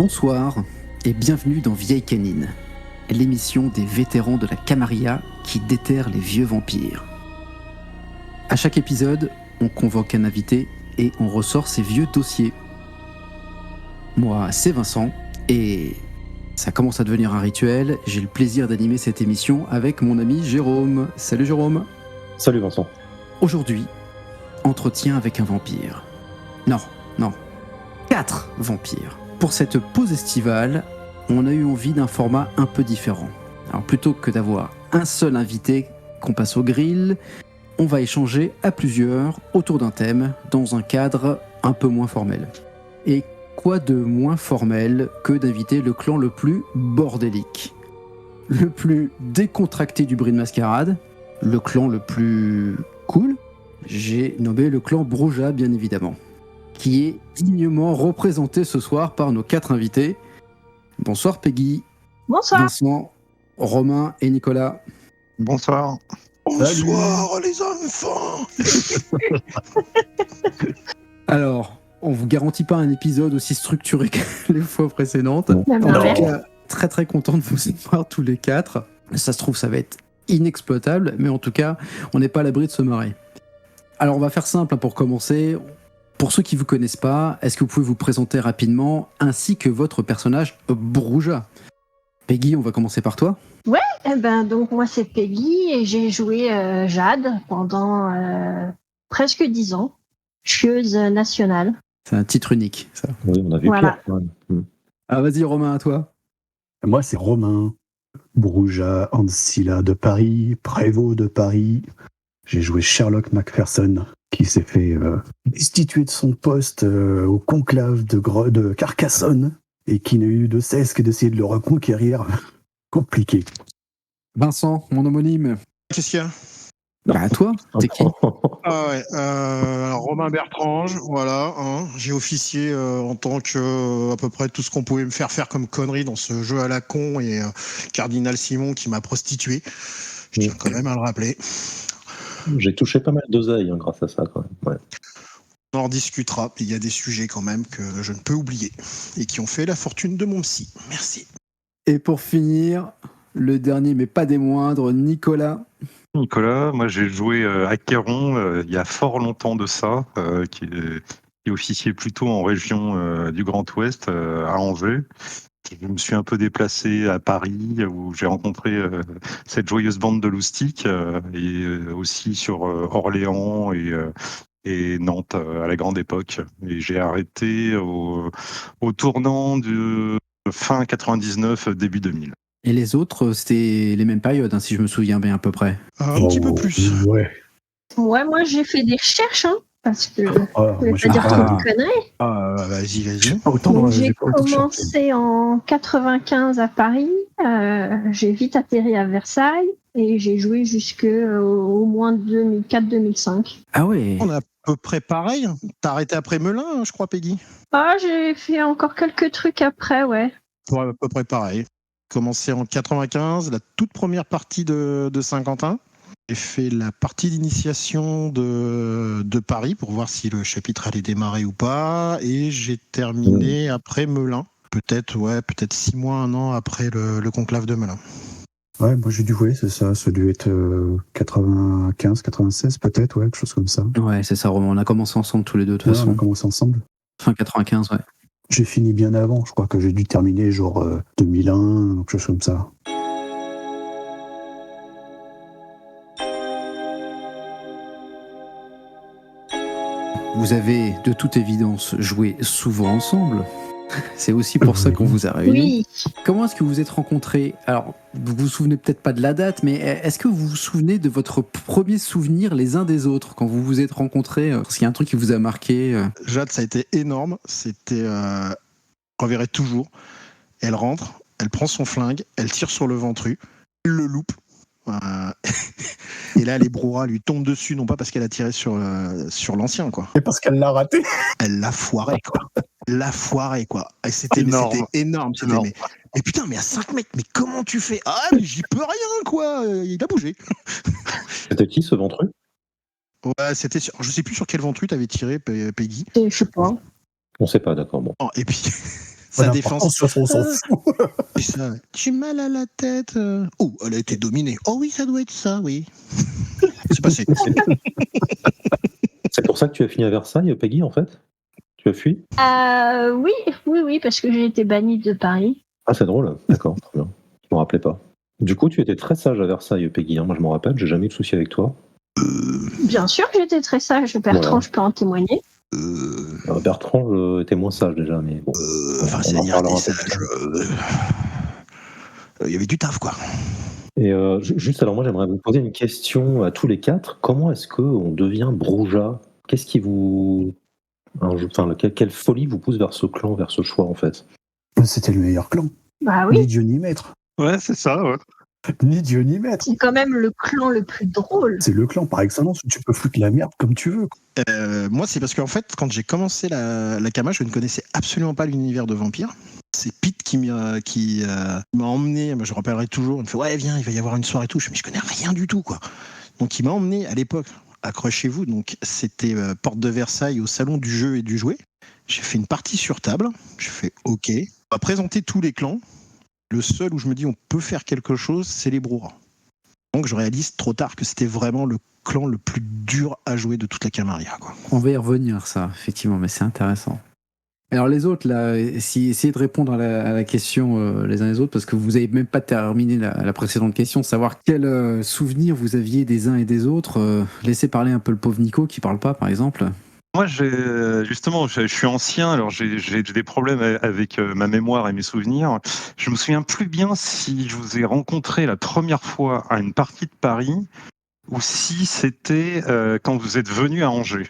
Bonsoir et bienvenue dans Vieille Canine, l'émission des vétérans de la Camarilla qui déterre les vieux vampires. À chaque épisode, on convoque un invité et on ressort ses vieux dossiers. Moi, c'est Vincent et ça commence à devenir un rituel. J'ai le plaisir d'animer cette émission avec mon ami Jérôme. Salut Jérôme. Salut Vincent. Aujourd'hui, entretien avec un vampire. Non, 4 vampires. Pour cette pause estivale, on a eu envie d'un format un peu différent. Alors plutôt que d'avoir un seul invité qu'on passe au grill, on va échanger à plusieurs autour d'un thème dans un cadre un peu moins formel. Et quoi de moins formel que d'inviter le clan le plus bordélique, le plus décontracté du Brie de Mascarade, le clan le plus cool. J'ai nommé le clan Brouja, bien évidemment, qui est dignement représenté ce soir par nos 4 invités. Bonsoir Peggy. Bonsoir. Vincent, Romain et Nicolas. Bonsoir. Bonsoir les enfants. Alors, on vous garantit pas un épisode aussi structuré que les fois précédentes. La En merveille. tout cas, très content de vous voir tous les 4. Ça se trouve, ça va être inexploitable, mais en tout cas, on n'est pas à l'abri de se marrer. Alors, on va faire simple pour commencer. Pour ceux qui ne vous connaissent pas, est-ce que vous pouvez vous présenter rapidement, ainsi que votre personnage Brouja? Peggy, on va commencer par toi. Donc moi c'est Peggy et j'ai joué Jade pendant presque 10 ans, chieuse nationale. C'est un titre unique, ça. Oui, on a vu Voilà. Pierre. Ouais. Ah, vas-y Romain, à toi. Moi, c'est Romain, Brouja, Ancilla de Paris, Prévost de Paris. J'ai joué Sherlock Macpherson, qui s'est fait destituer de son poste au conclave de Carcassonne et qui n'a eu de cesse que d'essayer de le reconquérir. Compliqué. Vincent, mon homonyme. Qu'est-ce qu'il y a? Bah, toi, t'es qui? Alors, Romain Bertrange, voilà. J'ai officié en tant que à peu près tout ce qu'on pouvait me faire comme connerie dans ce jeu à la con et Cardinal Simon qui m'a prostitué. Je tiens quand même à le rappeler. J'ai touché pas mal d'oseille grâce à ça quand même. Ouais. On en discutera. Il y a des sujets quand même que je ne peux oublier et qui ont fait la fortune de mon psy. Merci. Et pour finir, le dernier mais pas des moindres, Nicolas. Nicolas, moi j'ai joué Acquéron il y a fort longtemps de ça, qui officiait plutôt en région du Grand Ouest, à Angers. Je me suis un peu déplacé à Paris où j'ai rencontré cette joyeuse bande de loustiques et aussi sur Orléans et Nantes à la grande époque. Et j'ai arrêté au tournant de fin 99, début 2000. Et les autres, c'était les mêmes périodes, si je me souviens bien à peu près. Un petit peu plus. Ouais. Ouais, moi j'ai fait des recherches, parce que je Ah, voulais moi, pas dire j'ai- trop de conneries. Vas-y. Autant Donc, de- j'ai pas autant de chercher. commencé en 95 à Paris, j'ai vite atterri à Versailles et j'ai joué jusqu'au moins 2004-2005. Ah ouais. On est à peu près pareil. T'as arrêté après Melun, je crois, Peggy. Ah, j'ai fait encore quelques trucs après, ouais. Ouais, à peu près pareil. Commencé en 95, la toute première partie de Saint-Quentin. J'ai fait la partie d'initiation de Paris pour voir si le chapitre allait démarrer ou pas. Et j'ai terminé après Melun. Peut-être 6 mois, 1 an après le conclave de Melun. Ouais, moi j'ai dû jouer, c'est ça. Ça a dû être 95, 96 peut-être, ouais, quelque chose comme ça. Ouais, c'est ça, Romain. On a commencé ensemble tous les deux, de toute Ouais, on façon. a commencé ensemble. Fin 95, ouais. J'ai fini bien avant, je crois que j'ai dû terminer genre 2001, quelque chose comme ça. Vous avez de toute évidence joué souvent ensemble. C'est aussi pour ça qu'on vous a réunis. Oui, Comment est-ce que vous vous êtes rencontrés? Alors, vous vous souvenez peut-être pas de la date, mais est-ce que vous vous souvenez de votre premier souvenir les uns des autres quand vous vous êtes rencontrés? Parce qu'il y a un truc qui vous a marqué. Jade, ça a été énorme. C'était. Je reverrai toujours. Elle rentre, elle prend son flingue, elle tire sur le ventru, elle le loupe. Et là, les brouhaha lui tombent dessus, non pas parce qu'elle a tiré sur l'ancien, quoi. Et parce qu'elle l'a raté. Elle l'a foiré, quoi. Et c'était Énorme. c'était énorme. C'était, Énorme. mais putain, mais à 5 mètres, mais comment tu fais? Ah, mais j'y peux rien, quoi. Il a bougé. C'était qui ce ventru? Ouais, je sais plus sur quel ventru t'avais tiré, Peggy. je sais pas. On sait pas, d'accord. Bon. Oh, et puis, Sa Pas défense. d'importance, on s'en fout. Et ça, j'ai mal à la tête. Oh, elle a été dominée. Oh oui, ça doit être ça, oui. C'est passé. C'est pour ça que tu as fini à Versailles, Peggy, en fait? Tu as fui? Oui, parce que j'ai été bannie de Paris. Ah, c'est drôle. D'accord, très bien. Je m'en rappelais pas. Du coup, tu étais très sage à Versailles, Peggy. Moi, je m'en rappelle, j'ai jamais eu de soucis avec toi. Bien sûr que j'étais très sage, Bertrand, Voilà. je peux en témoigner. Bertrand était moins sage déjà, mais bon. Enfin, c'est on en dire parlera des un peu plus sages. Il y avait du taf, quoi. Et juste, alors moi, j'aimerais vous poser une question à tous les quatre. Comment est-ce qu'on devient Brouja? Qu'est-ce qui vous... quelle folie vous pousse vers ce clan, vers ce choix, en fait? C'était le meilleur clan. Bah Ni oui, Dieu ni maître. Ouais, c'est ça, ouais. Ni Dieu ni maître. c'est quand même le clan le plus drôle. C'est le clan par excellence où tu peux foutre la merde comme tu veux. Moi, c'est parce qu'en fait, quand j'ai commencé la Kama, je ne connaissais absolument pas l'univers de Vampire. C'est Pete qui m'a emmené, moi, je me rappellerai toujours, il me fait ouais, viens, il va y avoir une soirée et tout. Je me dis, mais je connais rien du tout, quoi. Donc, il m'a emmené à l'époque, accrochez-vous, donc c'était porte de Versailles au salon du jeu et du jouet. J'ai fait une partie sur table, j'ai fait ok. On va présenter tous les clans. Le seul où je me dis on peut faire quelque chose, c'est les Brouras. Donc, je réalise trop tard que c'était vraiment le clan le plus dur à jouer de toute la Camarilla, quoi. On va y revenir, ça, effectivement, mais c'est intéressant. Alors les autres, là, essayez de répondre à la question les uns les autres, parce que vous n'avez même pas terminé la précédente question, savoir quel souvenir vous aviez des uns et des autres. Laissez parler un peu le pauvre Nico, qui parle pas, par exemple. Moi, justement, je suis ancien, alors j'ai des problèmes avec ma mémoire et mes souvenirs. Je me souviens plus bien si je vous ai rencontré la première fois à une partie de Paris ou si c'était quand vous êtes venu à Angers.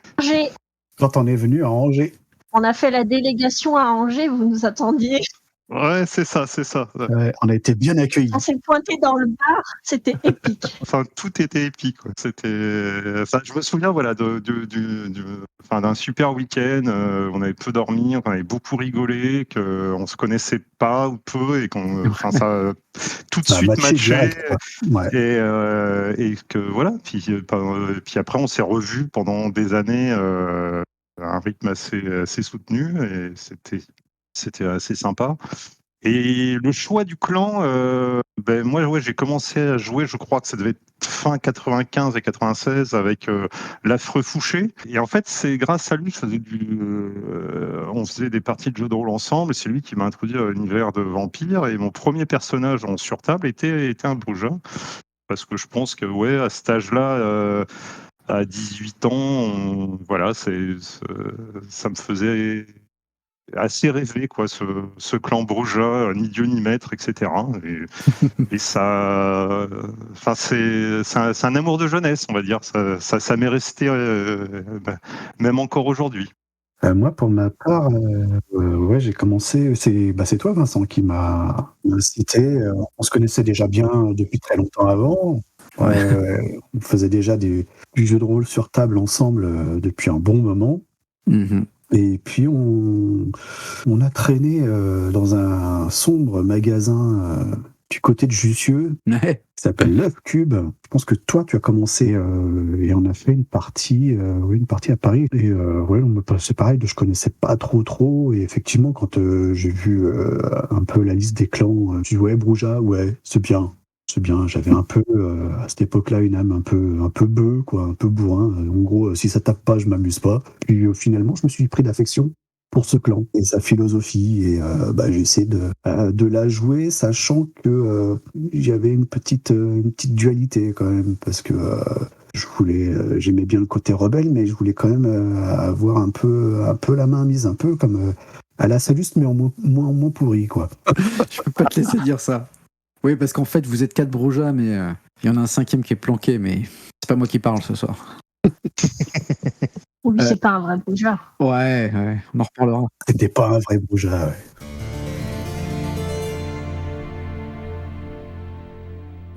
Quand on est venu à Angers, On a fait la délégation à Angers, vous nous attendiez. Ouais, c'est ça. on a été bien accueillis. On s'est pointé dans le bar, c'était épique. Enfin, tout était épique, quoi. Je me souviens, voilà, d'un super week-end. On avait peu dormi, on avait beaucoup rigolé, qu'on se connaissait pas ou peu, et ça tout de Ça a suite matché matché. direct, quoi. Ouais. Et que voilà. Puis après, on s'est revus pendant des années à un rythme assez soutenu, et c'était assez sympa. Et le choix du clan, moi, ouais, j'ai commencé à jouer, je crois que ça devait être fin 95 et 96 avec l'affreux Fouché. Et en fait, c'est grâce à lui que on faisait des parties de jeux de rôle ensemble. Et c'est lui qui m'a introduit à l'univers de Vampire. Et mon premier personnage en sur table était un Brouja. Parce que je pense que, ouais, à cet âge-là, à 18 ans, voilà, ça me faisait assez rêvé, quoi, ce clan Brouja, ni Dieu ni maître, etc. Et ça, c'est un amour de jeunesse, on va dire. Ça m'est resté, même encore aujourd'hui. Moi, pour ma part, ouais, j'ai commencé. C'est toi, Vincent, qui m'a incité. On se connaissait déjà bien depuis très longtemps avant. On faisait déjà du jeu de rôle sur table ensemble depuis un bon moment. Mm-hmm. Et puis on a traîné dans un sombre magasin du côté de Jussieu, Ouais. qui s'appelle l'œuf Cube. Je pense que toi, tu as commencé et on a fait une partie à Paris. Et ouais, c'est pareil, je connaissais pas trop. Et effectivement, quand j'ai vu un peu la liste des clans, je dis ouais, Brouja, ouais, c'est bien. J'avais un peu à cette époque-là une âme un peu bœuf, quoi, un peu bourrin. En gros, si ça tape pas, je m'amuse pas. Puis finalement, je me suis pris d'affection pour ce clan et sa philosophie, et j'ai essayé de la jouer, sachant que j'avais une petite dualité quand même, parce que j'aimais bien le côté rebelle, mais je voulais quand même avoir un peu la main mise, un peu comme à la Saluste, mais en moins pourri, quoi. Je peux pas te laisser dire ça. Oui, parce qu'en fait, vous êtes 4 Brouja, mais il y en a un 5e qui est planqué, mais c'est pas moi qui parle ce soir. Oui, c'est pas un vrai Brouja. Ouais, on en reparlera. C'était pas un vrai Brouja, ouais.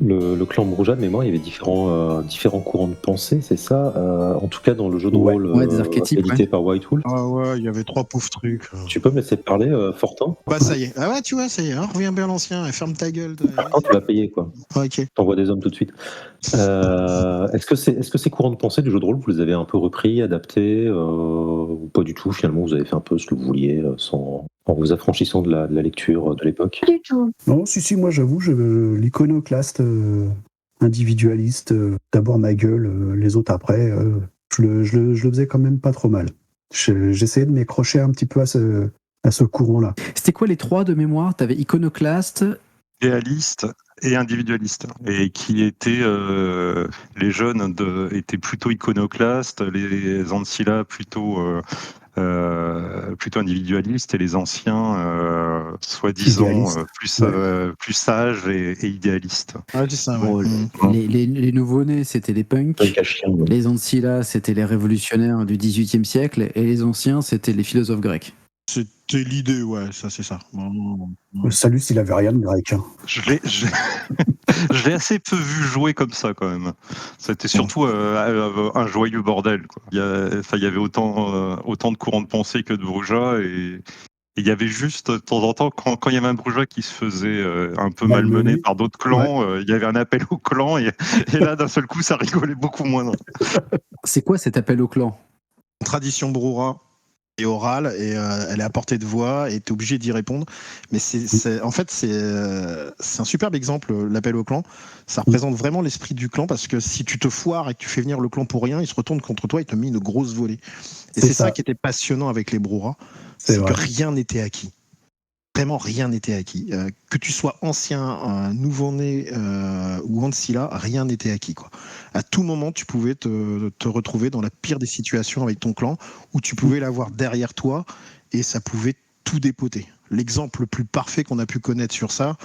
Le clan Brouja, de mémoire, il y avait différents courants de pensée, c'est ça? En tout cas, dans le jeu de rôle des archétypes, édité par Whitehall. Ah ouais, il y avait 3 pauvres trucs. Tu peux me laisser parler, Fortin? Bah ça y est. Ah ouais, tu vois, ça y est. Reviens bien l'ancien, ferme ta gueule. Fortin, tu vas payer, quoi. Ok. T'envoies des hommes tout de suite. Est-ce que c'est courant de penser du jeu de rôle? Vous les avez un peu repris, adaptés, ou pas du tout? Finalement, vous avez fait un peu ce que vous vouliez, en vous affranchissant de la lecture de l'époque? Pas du tout. Non, si, moi j'avoue, l'iconoclaste individualiste, d'abord ma gueule, les autres après, je le faisais quand même pas trop mal. J'essayais de m'accrocher un petit peu à ce courant-là. C'était quoi les 3 de mémoire? T'avais iconoclaste. Idéaliste et individualiste, et qui étaient les jeunes étaient plutôt iconoclastes, les anciens plutôt individualistes, et les anciens soi-disant Idéalistes. plus sages et idéalistes. Ouais, c'est ça. Bon, les nouveau-nés, c'était les punks. Avec un chien, ouais. Les ancilas, c'était les révolutionnaires du XVIIIe siècle. Et les anciens, c'était les philosophes grecs. C'était l'idée, ouais, ça c'est ça. Salus, il avait rien de grec. Hein. Je l'ai assez peu vu jouer comme ça quand même. C'était surtout un joyeux bordel, quoi. Il y avait autant de courants de pensée que de Bruja, et il y avait juste de temps en temps, quand il y avait un Bruja qui se faisait un peu malmené par d'autres clans, il y avait un appel au clan, et là d'un seul coup ça rigolait beaucoup moins. C'est quoi cet appel au clan? Une tradition Brura et orale, et elle est à portée de voix, et tu es obligé d'y répondre. Mais en fait, c'est un superbe exemple, l'appel au clan. Ça représente vraiment l'esprit du clan, parce que si tu te foires et que tu fais venir le clan pour rien, il se retourne contre toi, il te met une grosse volée. Et c'est ça qui était passionnant avec les Bruras, c'est que rien n'était acquis. Vraiment, rien n'était acquis. Que tu sois ancien, nouveau-né ou ancilla, rien n'était acquis, quoi. À tout moment, tu pouvais te retrouver dans la pire des situations avec ton clan, où tu pouvais l'avoir derrière toi, et ça pouvait tout dépoter. L'exemple le plus parfait qu'on a pu connaître sur ça,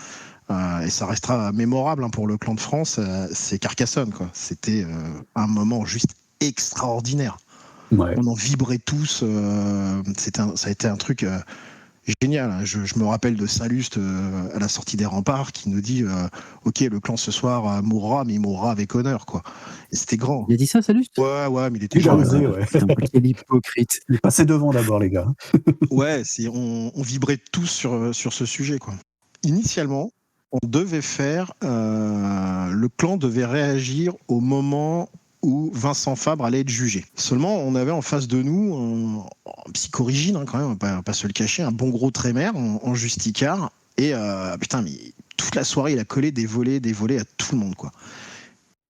et ça restera mémorable pour le clan de France, c'est Carcassonne, quoi. C'était un moment juste extraordinaire. Ouais. On en vibrait tous. Ça a été un truc génial. Je me rappelle de Saluste à la sortie des remparts, qui nous dit ok, le clan ce soir mourra, mais il mourra avec honneur, quoi. Et c'était grand. Il a dit ça, Saluste? Ouais, mais il était Il a gentil. osé, ouais. Putain, quel hypocrite. Il est passé devant d'abord, les gars. Ouais, on vibrait tous sur ce sujet, quoi. Initialement, on devait faire le clan devait réagir au moment où Vincent Fabre allait être jugé. Seulement, on avait en face de nous un psychorigine, quand même, on va pas se le cacher, un bon gros trémère en justicard, et putain, mais toute la soirée, il a collé des volets à tout le monde, quoi.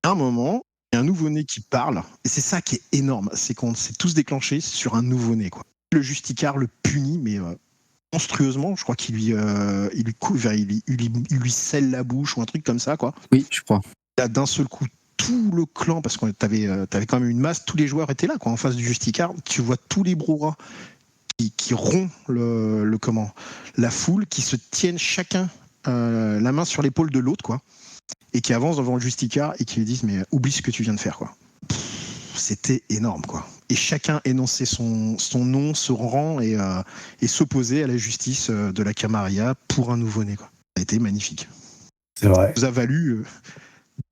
À un moment, il y a un nouveau-né qui parle, et c'est ça qui est énorme, c'est qu'on s'est tous déclenchés sur un nouveau-né, quoi. Le justicard le punit, mais monstrueusement, je crois qu'il lui scelle la bouche ou un truc comme ça, quoi. Oui, je crois. Là, d'un seul coup, tout le clan, parce que t'avais quand même une masse, tous les joueurs étaient là, quoi, en face du justicard. Tu vois tous les Bruras qui rompent la foule, qui se tiennent chacun la main sur l'épaule de l'autre, quoi, et qui avancent devant le justicard et qui lui disent mais oublie ce que tu viens de faire, quoi. C'était énorme, quoi. Et chacun énonçait son nom, son rang, et s'opposait à la justice de la Camarilla pour un nouveau-né, quoi. Ça a été magnifique. C'est vrai. Ça nous a valu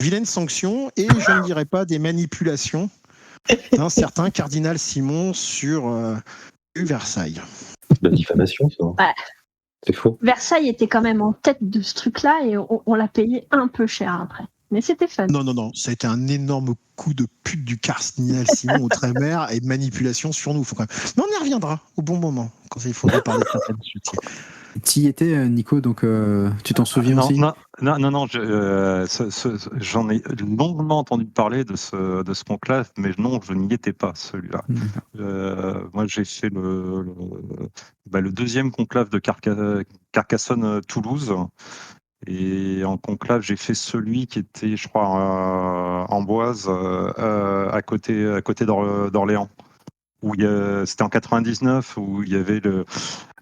vilaines sanctions, et je ne dirais pas des manipulations d'un certain cardinal Simon sur Versailles. La diffamation, ça. Ouais. C'est faux. Versailles était quand même en tête de ce truc-là, et on l'a payé un peu cher après. Mais c'était fun. Non, ça a été un énorme coup de pute du cardinal Simon au trémère, et manipulation sur nous. Faut quand même... Mais on y reviendra au bon moment, quand il faudra parler de certaines choses. Tu y étais, Nico, donc tu t'en souviens aussi? Non, j'en ai longuement entendu parler de ce conclave, mais non, je n'y étais pas, celui-là. Moi, j'ai fait le deuxième conclave de Carcassonne-Toulouse. Et en conclave, j'ai fait celui qui était, je crois, en Boise, à côté d'Orléans. C'était en 99, où il y avait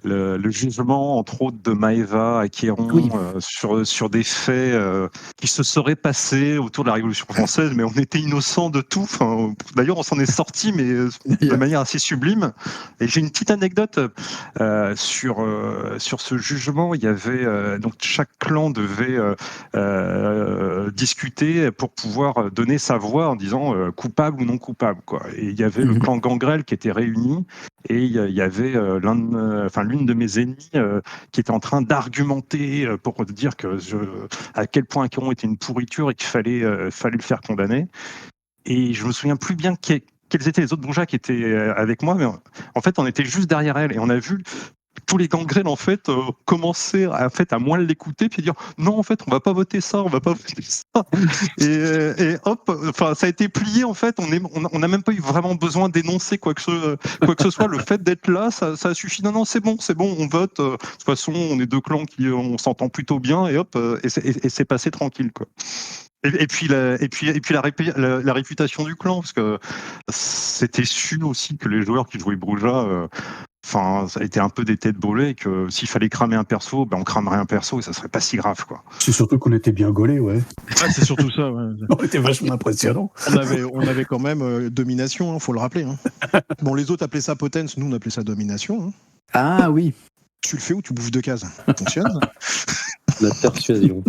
le jugement, entre autres, de Maëva à Quiron, Oui. sur des faits qui se seraient passés autour de la Révolution française, mais on était innocents de tout. Enfin, d'ailleurs, on s'en est sorti, mais de manière assez sublime. Et j'ai une petite anecdote sur ce jugement. Il y avait donc chaque clan devait discuter pour pouvoir donner sa voix en disant coupable ou non coupable, quoi. Et il y avait le clan Gangrel qui était réuni. Et il y avait l'une de mes ennemies qui était en train d'argumenter pour dire à quel point Acheron était une pourriture et qu'il fallait le faire condamner. Et je me souviens plus bien quels étaient les autres Brujas qui étaient avec moi, mais en fait, on était juste derrière elle et on a vu tous les gangrènes en fait commencer à moins l'écouter puis dire non en fait on va pas voter ça, et hop, enfin ça a été plié en fait. On n'a même pas eu vraiment besoin d'énoncer quoi que ce soit. Le fait d'être là, ça a suffi. Non c'est bon, on vote. De toute façon on est deux clans on s'entend plutôt bien et hop et c'est passé tranquille quoi. Et puis la réputation du clan, parce que c'était sûr aussi que les joueurs qui jouaient Bruja, ça a été un peu des têtes brûlées, et que s'il fallait cramer un perso, on cramerait un perso et ça serait pas si grave quoi. C'est surtout qu'on était bien gaulés, ouais. Ah, c'est surtout ça. Ouais. On était vachement impressionnants. On avait quand même domination, faut le rappeler. Hein. Bon, les autres appelaient ça potence, nous on appelait ça domination. Hein. Ah oui. Tu le fais ou tu bouffes 2 cases. Ça fonctionne. La persuasion.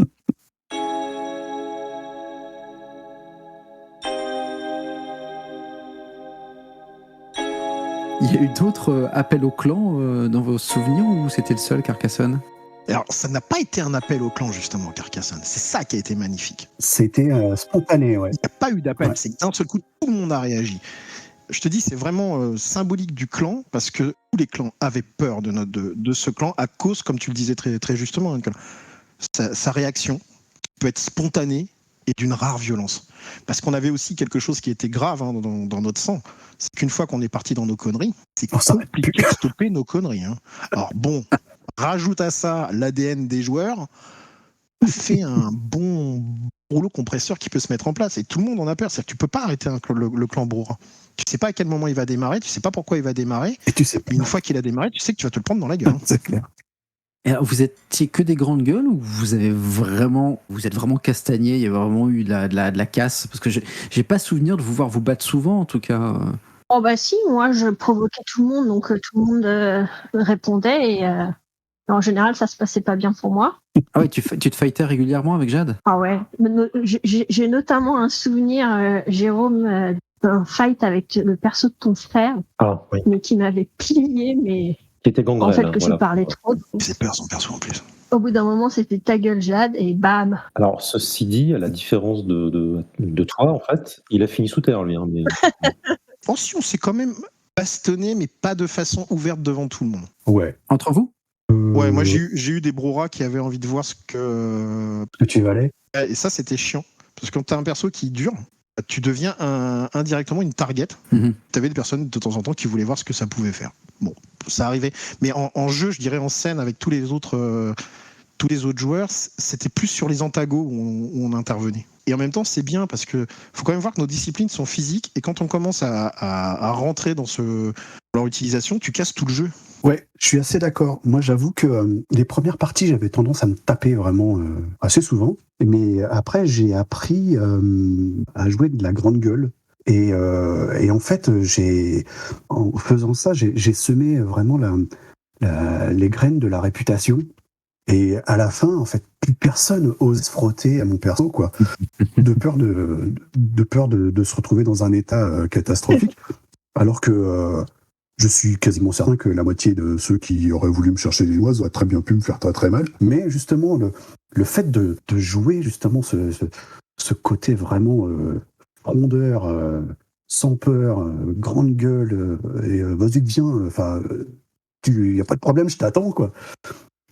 Il y a eu d'autres appels au clan dans vos souvenirs ou c'était le seul, Carcassonne? Alors, ça n'a pas été un appel au clan, justement, Carcassonne. C'est ça qui a été magnifique. C'était spontané, ouais. Il n'y a pas eu d'appel. Ouais. C'est que d'un seul coup, tout le monde a réagi. Je te dis, c'est vraiment symbolique du clan, parce que tous les clans avaient peur de ce clan à cause, comme tu le disais très, très justement, hein, sa réaction peut être spontanée et d'une rare violence. Parce qu'on avait aussi quelque chose qui était grave hein, dans notre sang. C'est qu'une fois qu'on est parti dans nos conneries, c'est compliqué de stopper nos conneries. Hein. Alors bon, rajoute à ça l'ADN des joueurs, fait un bon rouleau compresseur qui peut se mettre en place. Et tout le monde en a peur. C'est-à-dire que tu peux pas arrêter le clan Broura. Tu sais pas à quel moment il va démarrer, tu sais pas pourquoi il va démarrer. Et tu sais pas. Mais une fois qu'il a démarré, tu sais que tu vas te le prendre dans la gueule. Hein. C'est clair. Et alors, vous étiez que des grandes gueules ou vous êtes vraiment castagné, il y a vraiment eu de la casse? Parce que j'ai pas souvenir de vous voir vous battre souvent en tout cas. Oh bah si, moi je provoquais tout le monde, donc tout le monde répondait et en général ça se passait pas bien pour moi. Ah ouais, tu te fightais régulièrement avec Jade? Ah ouais, j'ai notamment un souvenir, Jérôme, d'un fight avec le perso de ton frère, Oui. mais qui m'avait plié, mais Qui était gangrène. en fait que voilà. je parlais trop. C'est peur son perso en plus. Au bout d'un moment, c'était ta gueule Jade et bam. Alors, ceci dit, à la différence de toi, en fait, il a fini sous terre, lui. Hein, mais... Attention, c'est quand même bastonné, mais pas de façon ouverte devant tout le monde. Ouais. Entre vous? Ouais, moi j'ai eu des Brouras qui avaient envie de voir ce que tu valais. Et ça, c'était chiant. Parce que quand t'as un perso qui dure, tu deviens indirectement une target. Mm-hmm. T'avais des personnes de temps en temps qui voulaient voir ce que ça pouvait faire. Bon, ça arrivait. Mais en jeu, je dirais en scène, avec tous les autres joueurs, c'était plus sur les antagos où on intervenait. Et en même temps, c'est bien parce que faut quand même voir que nos disciplines sont physiques et quand on commence à rentrer dans leur utilisation, tu casses tout le jeu. Ouais, je suis assez d'accord. Moi, j'avoue que les premières parties, j'avais tendance à me taper vraiment assez souvent. Mais après, j'ai appris à jouer de la grande gueule. Et en fait, en faisant ça, j'ai semé vraiment les graines de la réputation. Et à la fin, en fait, plus personne ose se frotter à mon perso, quoi, de peur de se retrouver dans un état catastrophique. Alors que je suis quasiment certain que la moitié de ceux qui auraient voulu me chercher des noises auraient très bien pu me faire très très mal. Mais justement, le fait de jouer justement ce côté vraiment rondeur, sans peur, grande gueule, et vas-y viens, enfin, y a pas de problème, je t'attends, quoi.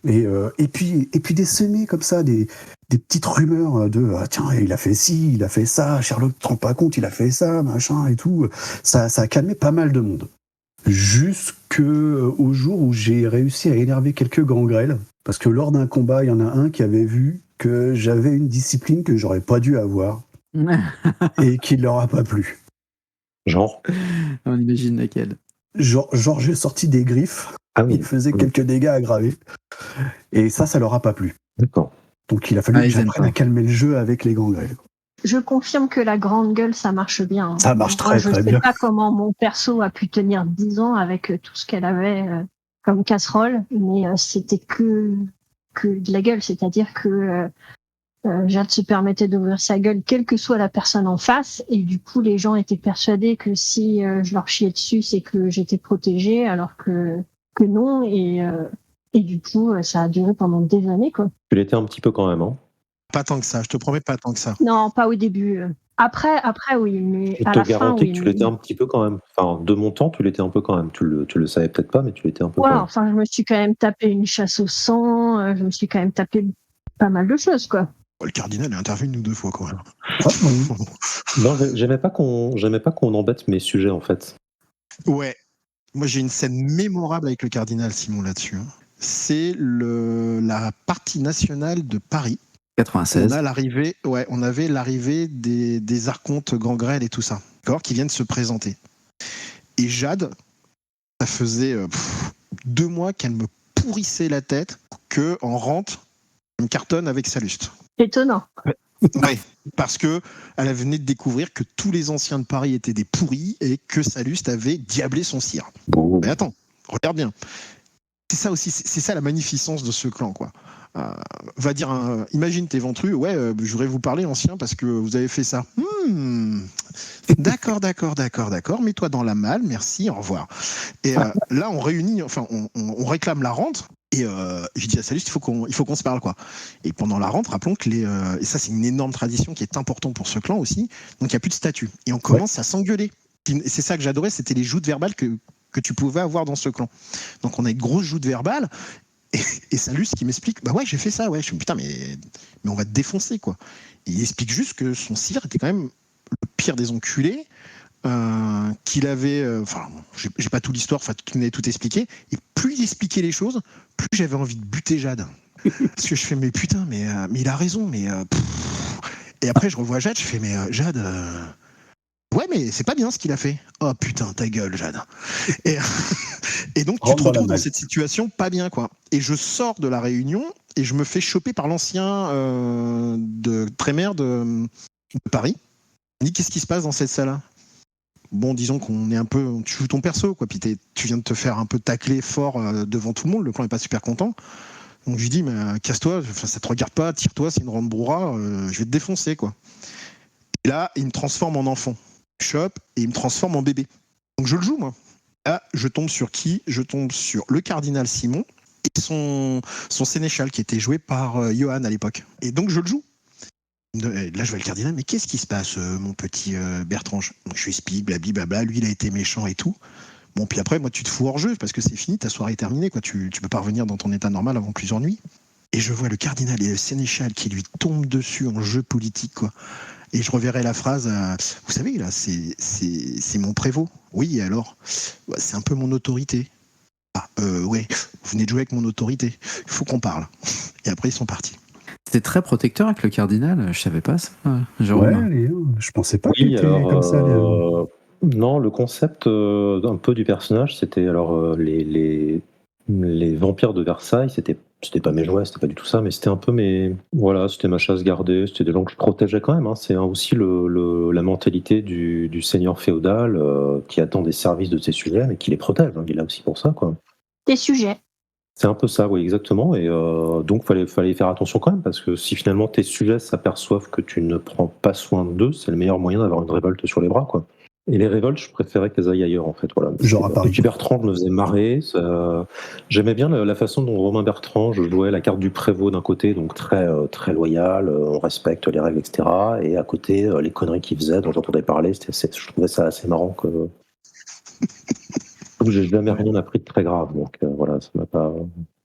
Et puis des semées comme ça, des petites rumeurs de tiens, il a fait ci, il a fait ça, Sherlock te rend pas compte, il a fait ça, machin et tout. Ça a calmé pas mal de monde. Jusqu'au jour où j'ai réussi à énerver quelques gangrels, parce que lors d'un combat, il y en a un qui avait vu que j'avais une discipline que j'aurais pas dû avoir et qui leur a pas plu. Genre On imagine laquelle. Genre j'ai sorti des griffes. Ah oui. Il faisait quelques dégâts aggravés. Et ça leur a pas plu. D'accord. Donc il a fallu que j'apprenne à calmer le jeu avec les gangrels. Je confirme que la grande gueule, ça marche bien. Ça marche très bien. Je sais pas comment mon perso a pu tenir 10 ans avec tout ce qu'elle avait comme casserole, mais c'était que de la gueule. C'est-à-dire que Jade se permettait d'ouvrir sa gueule quelle que soit la personne en face, et du coup les gens étaient persuadés que si je leur chiais dessus, c'est que j'étais protégée, alors que que non, et du coup, ça a duré pendant des années, quoi. Tu l'étais un petit peu quand même, hein. Pas tant que ça, je te promets, pas tant que ça. Non, pas au début. Après, oui, mais Je à te la fin, garantis oui. que tu l'étais un petit peu quand même. Enfin, de mon temps, tu l'étais un peu quand même. Tu le savais peut-être pas, mais tu l'étais un peu Ouais, quand même. enfin, je me suis quand même tapé une chasse au sang, je me suis quand même tapé pas mal de choses, quoi. Le cardinal est intervenu une ou deux fois, quoi. Ah, oui. Non, j'aimais pas qu'on embête mes sujets, en fait. Ouais. Moi, j'ai une scène mémorable avec le cardinal Simon là-dessus. Hein. C'est la partie nationale de Paris. 96. On avait l'arrivée des archontes Grand Grêle et tout ça, d'accord, qui viennent se présenter. Et Jade, ça faisait 2 mois qu'elle me pourrissait la tête que en rentre, elle me cartonne avec Salluste. Étonnant. Ouais, parce que elle venait de découvrir que tous les anciens de Paris étaient des pourris et que Salluste avait diablé son sire. Bon. Mais attends, regarde bien. C'est ça aussi, c'est ça la magnificence de ce clan, quoi. Va dire, imagine t'es ventru, ouais, je voudrais vous parler ancien parce que vous avez fait ça. D'accord, mets-toi dans la malle, merci, au revoir. Et là, on réunit, enfin, on réclame la rente. Et je dis à Salluste, il faut qu'on se parle, quoi. Et pendant la rente, rappelons que et ça c'est une énorme tradition qui est importante pour ce clan aussi, donc il n'y a plus de statut. Et on commence à s'engueuler. Et c'est ça que j'adorais, c'était les joutes verbales que tu pouvais avoir dans ce clan. Donc on a une grosse joute verbale, et Salluste qui m'explique, bah ouais, j'ai fait ça, ouais. Je suis putain, mais on va te défoncer, quoi. Et il explique juste que son sire était quand même le pire des enculés, qu'il avait, enfin, j'ai pas toute l'histoire, enfin, tu m'avais tout expliqué, et plus il expliquait les choses, plus j'avais envie de buter Jade. Parce que je fais, mais putain, mais il a raison, mais. Et après, je revois Jade, je fais, mais Jade. Ouais, mais c'est pas bien ce qu'il a fait. Oh putain, ta gueule, Jade. Et donc, tu te retrouves dans cette situation pas bien, quoi. Et je sors de la réunion et je me fais choper par l'ancien de Trémère de Paris. Il me dit, qu'est-ce qui se passe dans cette salle-là? Bon, disons qu'on est un peu. Tu joues ton perso, quoi. Puis tu viens de te faire un peu tacler fort devant tout le monde. Le clan est pas super content. Donc je lui dis, mais casse-toi, ça te regarde pas, tire-toi, c'est une ronde brouhaha, je vais te défoncer, quoi. Et là, il me transforme en enfant. Je chope et il me transforme en bébé. Donc je le joue, moi. Là, je tombe sur qui? Je tombe sur le cardinal Simon et son sénéchal qui était joué par Johan à l'époque. Et donc je le joue. Là, je vois le cardinal, mais qu'est-ce qui se passe, mon petit Bertrand? Donc je lui explique, blablabla, lui, il a été méchant et tout. Bon, puis après, moi, tu te fous hors jeu parce que c'est fini, ta soirée est terminée, quoi. Tu peux pas revenir dans ton état normal avant plusieurs nuits. Et je vois le cardinal et le sénéchal qui lui tombent dessus en jeu politique, quoi. Et je reverrai la phrase, vous savez, là, c'est mon prévôt. Oui, et alors? C'est un peu mon autorité. Ah, ouais, vous venez de jouer avec mon autorité. Il faut qu'on parle. Et après, ils sont partis. C'était très protecteur avec le cardinal, je savais pas ça, Ouais, Jérôme. je pensais pas que Oui, t'étais alors. comme ça, Léon. Non, le concept un peu du personnage, c'était alors les vampires de Versailles, c'était pas mes jouets, c'était pas du tout ça, mais c'était un peu c'était ma chasse gardée, c'était des gens que je protégeais quand même. Hein. C'est aussi la mentalité du seigneur féodal qui attend des services de ses sujets, mais qui les protège. Hein. Il est là aussi pour ça, quoi. Des sujets. C'est un peu ça, oui, exactement. Et donc, fallait faire attention quand même, parce que si finalement tes sujets s'aperçoivent que tu ne prends pas soin d'eux, c'est le meilleur moyen d'avoir une révolte sur les bras, quoi. Et les révoltes, je préférais qu'elles aillent ailleurs, en fait. Voilà. Genre à Paris. Petit Bertrand me faisait marrer. J'aimais bien la façon dont Romain Bertrand jouait la carte du prévôt d'un côté, donc très, très loyal, on respecte les règles, etc. Et à côté, les conneries qu'il faisait, dont j'entendais parler, je trouvais ça assez marrant. J'ai jamais rien appris de très grave, donc voilà, ça m'a pas.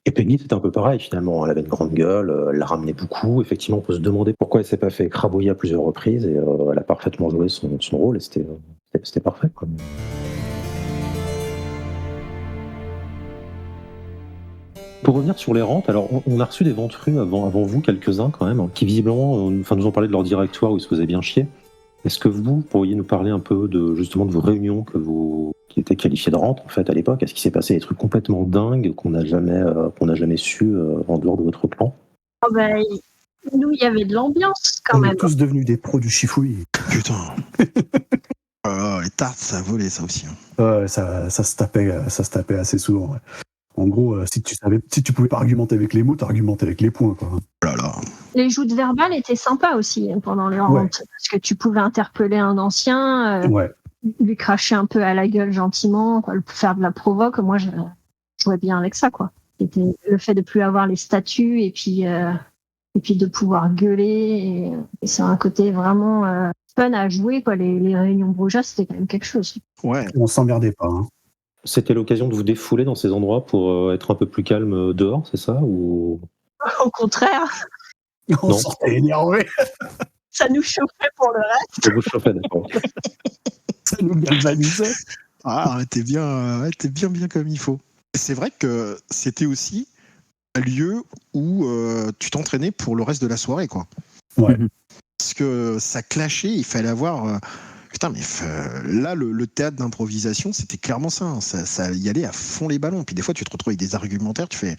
Et Peggy, c'était un peu pareil finalement. Elle avait une grande gueule, elle la ramenait beaucoup. Effectivement, on peut se demander pourquoi elle s'est pas fait écrabouiller à plusieurs reprises, et elle a parfaitement joué son rôle, et c'était parfait, quoi. Pour revenir sur les rentes, alors on a reçu des ventrus avant vous, quelques-uns quand même, qui visiblement nous ont parlé de leur directoire où ils se faisaient bien chier. Est-ce que vous pourriez nous parler un peu justement de vos réunions qui étaient qualifiées de rente en fait à l'époque? Est-ce qu'il s'est passé des trucs complètement dingues qu'on n'a jamais su en dehors de votre clan? Oh ben, nous, il y avait de l'ambiance quand On même. est tous devenus des pros du chifouille. Putain. Les tartes, ça a volé, ça aussi. Ouais, ça se tapait assez souvent. Ouais. En gros, si tu pouvais pas argumenter avec les mots, t'argumentais avec les points, quoi. Oh là là. Les joutes verbales étaient sympas aussi pendant les rentes, parce que tu pouvais interpeller un ancien, lui cracher un peu à la gueule gentiment, quoi, faire de la provoque. Moi, jouait bien avec ça, quoi. C'était le fait de plus avoir les statuts et puis de pouvoir gueuler. Et c'est un côté vraiment fun à jouer, quoi. Les réunions Bruja, c'était quand même quelque chose. Ouais. On s'emmerdait pas. Hein. C'était l'occasion de vous défouler dans ces endroits pour être un peu plus calme dehors, c'est ça ou... Au contraire, On sortait énervé. ça nous chauffait pour le reste. Ça vous chauffait, d'accord. Ça nous galvanisait. Ah, t'es bien comme il faut. C'est vrai que c'était aussi un lieu où tu t'entraînais pour le reste de la soirée, quoi. Ouais. Parce que ça clashait, il fallait avoir... Putain, mais là, le théâtre d'improvisation, c'était clairement ça, hein. Ça y allait à fond les ballons. Puis des fois, tu te retrouves avec des argumentaires, tu fais...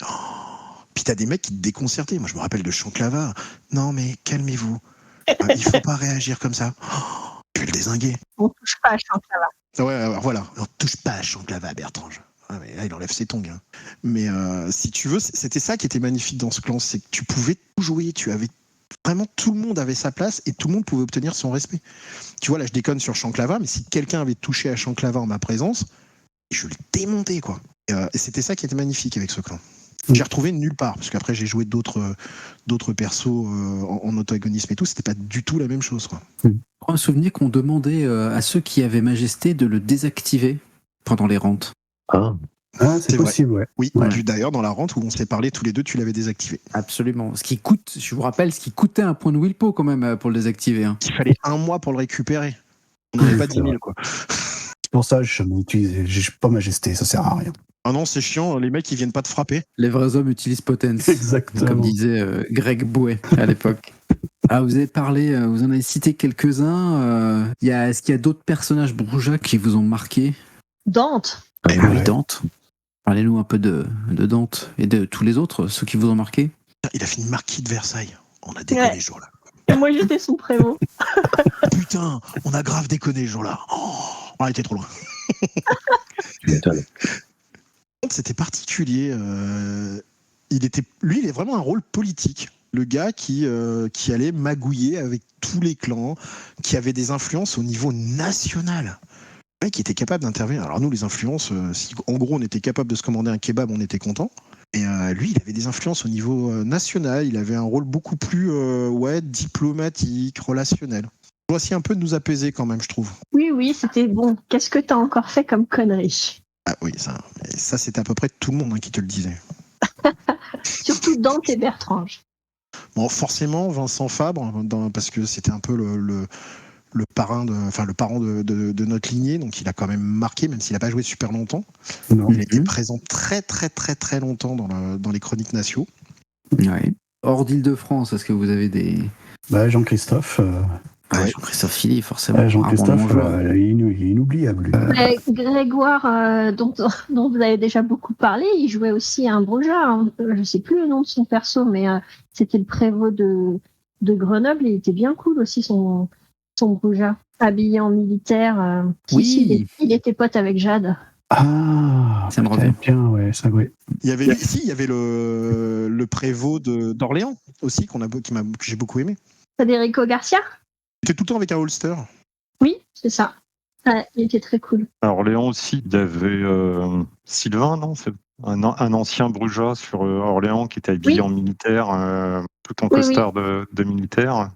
Puis t'as des mecs qui te déconcertaient. Moi, je me rappelle de Chanclava. Non, mais calmez-vous. Il faut pas réagir comme ça. Tu le dézinguer. On touche pas à Chanclava. Ouais, alors voilà. On touche pas à Chanclava, Bertrange. Ah, mais là, il enlève ses tongs. Hein. Mais si tu veux, c'était ça qui était magnifique dans ce clan, c'est que tu pouvais tout jouer. Tu avais vraiment, tout le monde avait sa place et tout le monde pouvait obtenir son respect. Tu vois, là, je déconne sur Chanclava, mais si quelqu'un avait touché à Chanclava en ma présence, je le démontais, quoi. Et c'était ça qui était magnifique avec ce clan. J'ai retrouvé nulle part, parce qu'après j'ai joué d'autres persos en antagonisme et tout, c'était pas du tout la même chose, quoi. Je crois me souvenir qu'on demandait à ceux qui avaient majesté de le désactiver pendant les rentes. Ah, c'est possible, ouais. Oui, Ouais. d'ailleurs dans la rente où on s'est parlé tous les deux, tu l'avais désactivé. Absolument. Ce qui coûte, je vous rappelle, ce qui coûtait un point de Wilpo quand même pour le désactiver. Hein. Il fallait 1 mois pour le récupérer. On n'avait pas 10 000, quoi. C'est pour ça que je jamais utilisé. J'ai pas majesté, ça sert à rien. Ah non, c'est chiant, les mecs ils viennent pas te frapper. Les vrais hommes utilisent Potence. Exactement. Comme disait Greg Bouet à l'époque. Ah, vous avez parlé, vous en avez cité quelques-uns. Est-ce qu'il y a d'autres personnages Bruja qui vous ont marqué? Dante. Oui, Dante. Parlez-nous un peu de Dante et de tous les autres, ceux qui vous ont marqué. Il a fini marquis de Versailles. On a déconné ce jour-là. Et moi, j'étais son prévôt. Putain, on a grave déconné ce jour-là. Oh, on a été trop loin. tu m'étonnes. C'était particulier. Lui, il est vraiment un rôle politique. Le gars qui allait magouiller avec tous les clans, qui avait des influences au niveau national. Le mec qui était capable d'intervenir. Alors nous, les influences, si en gros on était capable de se commander un kebab, on était content. Et lui, il avait des influences au niveau national. Il avait un rôle beaucoup plus diplomatique, relationnel. Il doit aussi un peu nous apaiser quand même, je trouve. Oui, c'était bon. Qu'est-ce que t'as encore fait comme connerie? Ah oui, ça c'était à peu près tout le monde qui te le disait. Surtout Dante et Bertrange. Bon, forcément, Vincent Fabre, parce que c'était un peu le parrain de notre lignée, donc il a quand même marqué, même s'il n'a pas joué super longtemps. Non. Il était présent très très très très longtemps dans les chroniques nationaux. Ouais. Hors d'Île-de-France, est-ce que vous avez des... Jean-Christophe. Ouais. Jean-Christophe Philly, forcément. Jean-Christophe, Armand inoubliable. Lui. Grégoire, dont vous avez déjà beaucoup parlé, il jouait aussi un Bruja. Hein. Je sais plus le nom de son perso, mais c'était le prévôt de Grenoble. Il était bien cool aussi, son Bruja. Habillé en militaire. Oui. Il était pote avec Jade. Ah, ça me revient bien, ouais, ça oui. Il y avait le prévôt d'Orléans aussi que j'ai beaucoup aimé. Federico Garcia. Il était tout le temps avec un holster. Oui, c'est ça. Il était très cool. À Orléans aussi, il y avait Sylvain, non? C'est un ancien Bruja sur Orléans qui était habillé en militaire, tout en costard de militaire.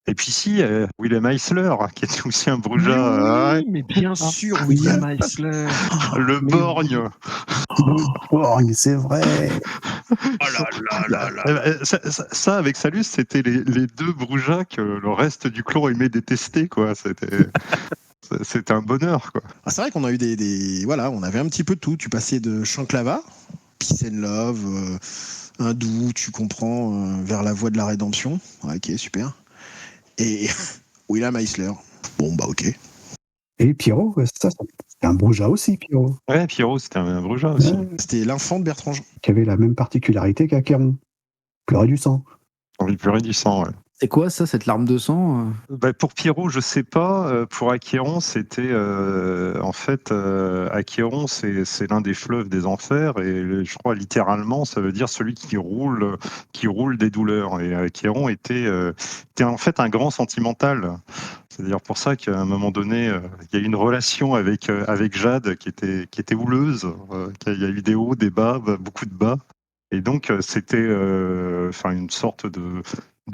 Et puis si, William Eisler, qui était aussi un Bruja. Mais bien sûr, William Eisler. Le borgne. Le borgne, c'est vrai. Oh là. Ça, avec Salus, c'était les deux Brujas que le reste du clan aimait détester, quoi. C'était un bonheur, quoi. Ah, c'est vrai qu'on a eu voilà, on avait un petit peu de tout. Tu passais de Chanclava, Peace and Love, un doux, tu comprends, vers la voie de la rédemption. Ouais, ok, super. Et William Eisler. Bon, bah ok. Et Pierrot, c'était un Bruja aussi, Pierrot. Ouais, Pierrot, c'était un Bruja aussi. Ouais. C'était l'enfant de Bertrange. Qui avait la même particularité qu'Acquéron. Pleurer du sang. Il pleurait du sang, ouais. C'est quoi ça, cette larme de sang? Pour Pierrot, je sais pas. Pour Acquéron, c'était en fait Acquéron, c'est l'un des fleuves des enfers et je crois littéralement, ça veut dire celui qui roule des douleurs. Et Acquéron était en fait un grand sentimental. C'est d'ailleurs pour ça qu'à un moment donné, il y a eu une relation avec Jade qui était houleuse. Il y a eu des hauts, des bas, beaucoup de bas. Et donc, c'était une sorte de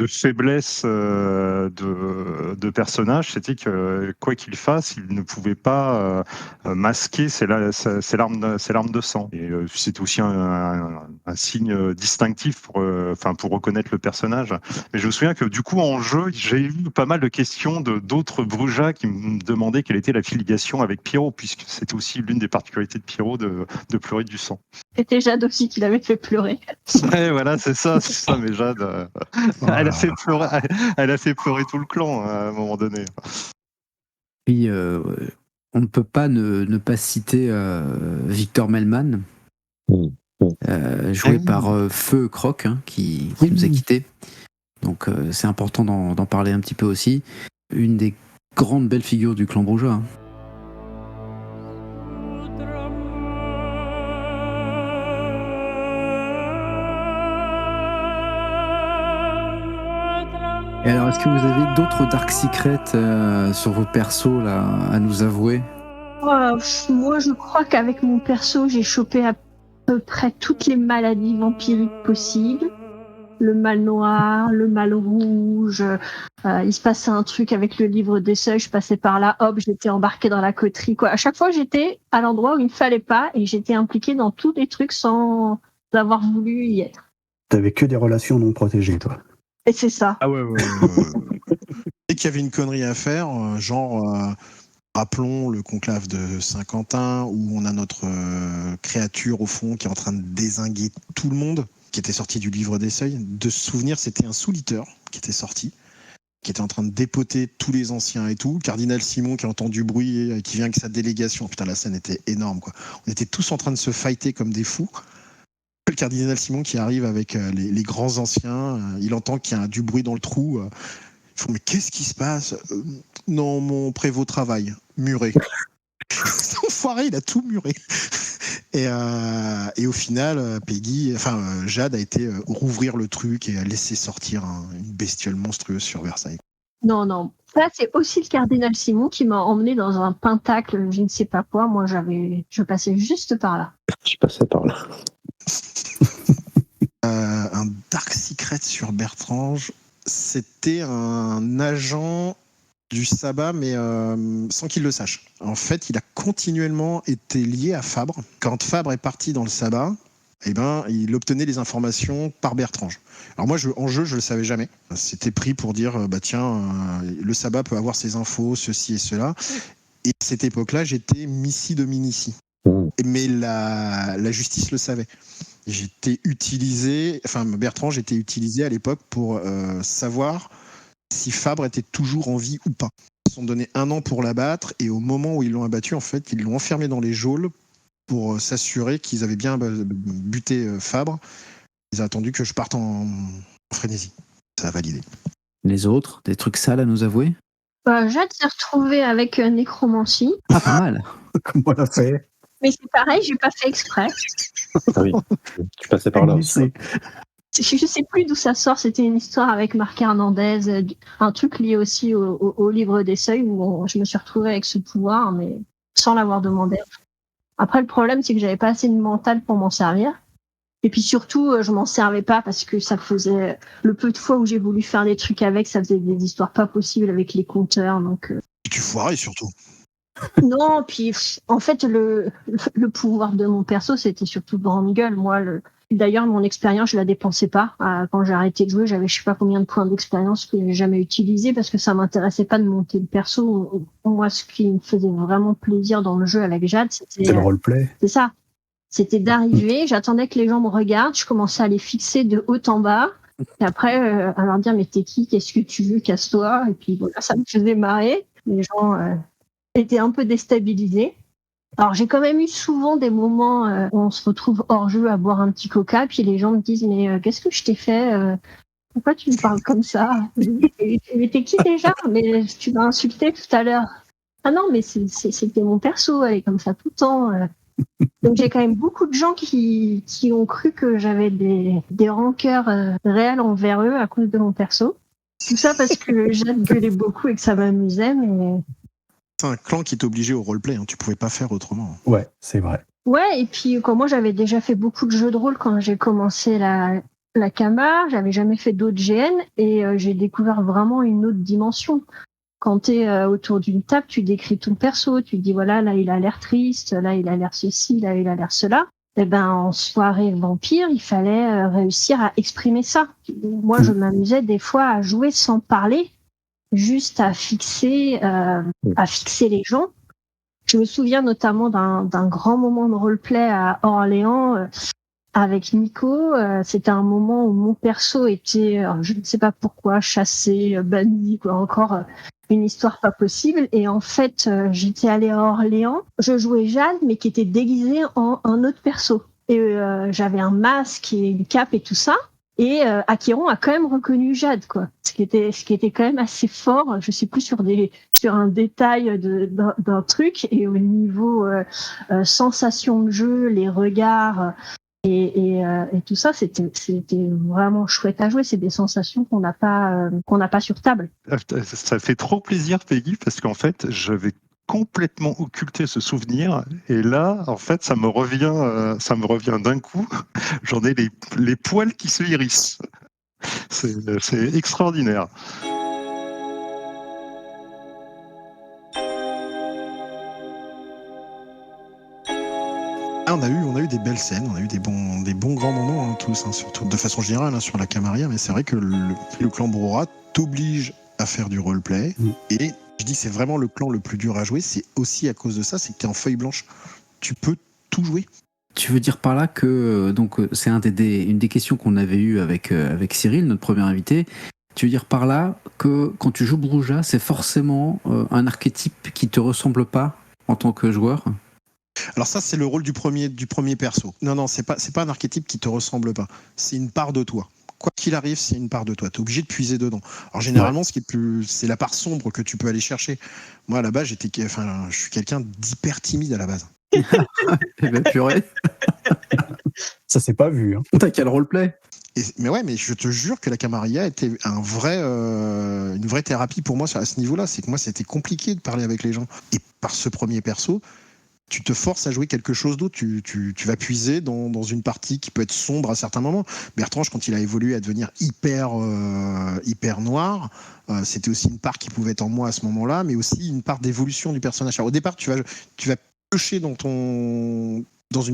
faiblesse de personnage. C'était que, quoi qu'il fasse, il ne pouvait pas masquer ses larmes de sang. Et c'est aussi un signe distinctif pour reconnaître le personnage. Mais je me souviens que, du coup, en jeu, j'ai eu pas mal de questions d'autres Brujah qui me demandaient quelle était la filiation avec Pyro, puisque c'était aussi l'une des particularités de Pyro de pleurer du sang. C'était Jade aussi qui l'avait fait pleurer. Ouais, voilà, c'est ça, mais Jade, elle a fait pleurer tout le clan à un moment donné. Puis, on ne peut pas ne pas citer Victor Melman, joué par Feu Croc, qui nous a quittés. Donc, c'est important d'en parler un petit peu aussi. Une des grandes belles figures du clan Brujah. Et alors, est-ce que vous avez d'autres Dark Secrets sur vos persos là, à nous avouer ? Moi, je crois qu'avec mon perso, j'ai chopé à peu près toutes les maladies vampiriques possibles. Le mal noir, le mal rouge. Il se passait un truc avec le livre des seuils, je passais par là, hop, j'étais embarquée dans la coterie. Quoi. À chaque fois, j'étais à l'endroit où il ne fallait pas et j'étais impliquée dans tous les trucs sans avoir voulu y être. T'avais que des relations non protégées, toi. Et c'est ça. Ah ouais. Dès qu'il y avait une connerie à faire, rappelons le conclave de Saint-Quentin, où on a notre créature au fond qui est en train de dézinguer tout le monde, qui était sorti du livre des seuils. De se souvenir, c'était un sous-liteur qui était sorti, qui était en train de dépoter tous les anciens et tout. Cardinal Simon qui entend du bruit, qui vient avec sa délégation. Putain, la scène était énorme, quoi. On était tous en train de se fighter comme des fous. Le cardinal Simon qui arrive avec les grands anciens, il entend qu'il y a du bruit dans le trou. Ils font, mais qu'est-ce qui se passe ? Non, mon prévôt travaille, muré. Cet enfoiré, il a tout muré. Et au final, Jade a été rouvrir le truc et a laissé sortir une bestiole monstrueuse sur Versailles. Non. Ça, c'est aussi le cardinal Simon qui m'a emmené dans un pentacle, je ne sais pas quoi. Moi, je passais juste par là. Je passais par là. Un Dark Secret sur Bertrange, c'était un agent du sabbat, mais sans qu'il le sache. En fait, il a continuellement été lié à Fabre. Quand Fabre est parti dans le sabbat, il obtenait les informations par Bertrange. Alors moi, en jeu, je le savais jamais. C'était pris pour dire, le sabbat peut avoir ses infos, ceci et cela. Et à cette époque-là, j'étais Missi de Minici. Mais la justice le savait. Bertrange était utilisé à l'époque pour savoir si Fabre était toujours en vie ou pas. Ils se sont donné 1 an pour l'abattre et au moment où ils l'ont abattu, en fait, ils l'ont enfermé dans les geôles pour s'assurer qu'ils avaient bien buté Fabre. Ils ont attendu que je parte en frénésie. Ça a validé. Les autres, des trucs sales à nous avouer ? Jade s'est retrouvée avec nécromancie. Ah, pas mal. Comment on l'a fait ? Mais c'est pareil, j'ai pas fait exprès. Ah oui, tu passais par là. Je sais plus d'où ça sort, c'était une histoire avec Marc Hernandez, un truc lié aussi au livre des seuils où je me suis retrouvée avec ce pouvoir, mais sans l'avoir demandé. Après, le problème, c'est que j'avais pas assez de mental pour m'en servir. Et puis surtout, je m'en servais pas parce que ça faisait le peu de fois où j'ai voulu faire des trucs avec, ça faisait des histoires pas possibles avec les compteurs, donc. Et tu foirais surtout. Non, puis en fait, le pouvoir de mon perso, c'était surtout grande gueule. Moi, d'ailleurs, mon expérience, je la dépensais pas. Quand j'ai arrêté de jouer, j'avais je sais pas combien de points d'expérience que j'ai jamais utilisé parce que ça m'intéressait pas de monter le perso. Moi, ce qui me faisait vraiment plaisir dans le jeu avec Jade, c'était le roleplay. C'est ça. C'était d'arriver, j'attendais que les gens me regardent, je commençais à les fixer de haut en bas. Et après, à leur dire, mais t'es qui? Qu'est-ce que tu veux? Casse-toi. Et puis voilà, ça me faisait marrer. Les gens étaient un peu déstabilisés. Alors, j'ai quand même eu souvent des moments où on se retrouve hors jeu à boire un petit coca, puis les gens me disent, mais qu'est-ce que je t'ai fait? Pourquoi tu me parles comme ça? Mais t'es qui déjà? Mais tu m'as insulté tout à l'heure. Ah non, mais c'était mon perso, elle est comme ça tout le temps. Donc j'ai quand même beaucoup de gens qui ont cru que j'avais des rancœurs réelles envers eux à cause de mon perso. Tout ça parce que Jade gueulait beaucoup et que ça m'amusait, mais... C'est un clan qui t'obligeait au roleplay, hein. Tu pouvais pas faire autrement. Ouais, c'est vrai. Ouais, et puis quand moi j'avais déjà fait beaucoup de jeux de rôle quand j'ai commencé la Camargue, j'avais jamais fait d'autres GN et j'ai découvert vraiment une autre dimension. Quand t'es autour d'une table, tu décris ton perso, tu dis voilà, là il a l'air triste, là il a l'air ceci, là il a l'air cela. Et ben en soirée vampire, il fallait réussir à exprimer ça. Moi je m'amusais des fois à jouer sans parler, juste à fixer les gens. Je me souviens notamment d'un grand moment de roleplay à Orléans avec Nico. C'était un moment où mon perso était, je ne sais pas pourquoi, chassé, banni, quoi, encore une histoire pas possible. Et en fait, j'étais allée à Orléans. Je jouais Jade, mais qui était déguisée en un autre perso. Et j'avais un masque et une cape et tout ça. Et Acheron a quand même reconnu Jade, quoi. Ce qui était quand même assez fort. Je suis plus sur un détail d'un truc, et au niveau sensation de jeu, les regards et tout ça, c'était vraiment chouette à jouer. C'est des sensations qu'on n'a pas sur table. Ça fait trop plaisir, Peggy, parce qu'en fait, j'avais complètement occulté ce souvenir, et là, en fait, ça me revient d'un coup. J'en ai les poils qui se hérissent. C'est extraordinaire. Ah, on a eu des belles scènes, on a eu des bons grands moments, hein, tous, hein, surtout de façon générale, hein, sur la Camarilla, mais c'est vrai que le clan Brora t'oblige à faire du roleplay, et je dis c'est vraiment le clan le plus dur à jouer, c'est aussi à cause de ça, c'est que t'es en feuille blanche, tu peux tout jouer. Tu veux dire par là que donc c'est une des questions qu'on avait eues avec Cyril, notre premier invité. Tu veux dire par là que quand tu joues Brujah, c'est forcément un archétype qui te ressemble pas en tant que joueur? Alors ça, c'est le rôle du premier perso. Non, c'est pas un archétype qui te ressemble pas. C'est une part de toi. Quoi qu'il arrive, c'est une part de toi. T'es obligé de puiser dedans. Alors généralement, c'est la part sombre que tu peux aller chercher. Moi, à la base, je suis quelqu'un d'hyper timide à la base. Eh ben purée. Ça s'est pas vu. Hein. T'as quel roleplay? Mais je te jure que la Camarilla était une vraie thérapie pour moi à ce niveau-là. C'est que moi, c'était compliqué de parler avec les gens. Et par ce premier perso, tu te forces à jouer quelque chose d'autre. Tu vas puiser dans une partie qui peut être sombre à certains moments. Bertrange, quand il a évolué à devenir hyper noir, c'était aussi une part qui pouvait être en moi à ce moment-là, mais aussi une part d'évolution du personnage. Alors, au départ, tu vas piocher dans une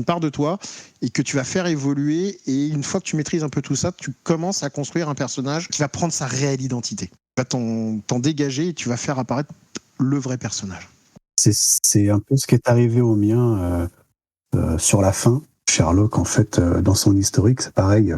part de toi et que tu vas faire évoluer, et une fois que tu maîtrises un peu tout ça, tu commences à construire un personnage qui va prendre sa réelle identité. Tu vas t'en dégager et tu vas faire apparaître le vrai personnage. C'est un peu ce qui est arrivé au mien sur la fin. Sherlock, en fait, dans son historique, c'est pareil.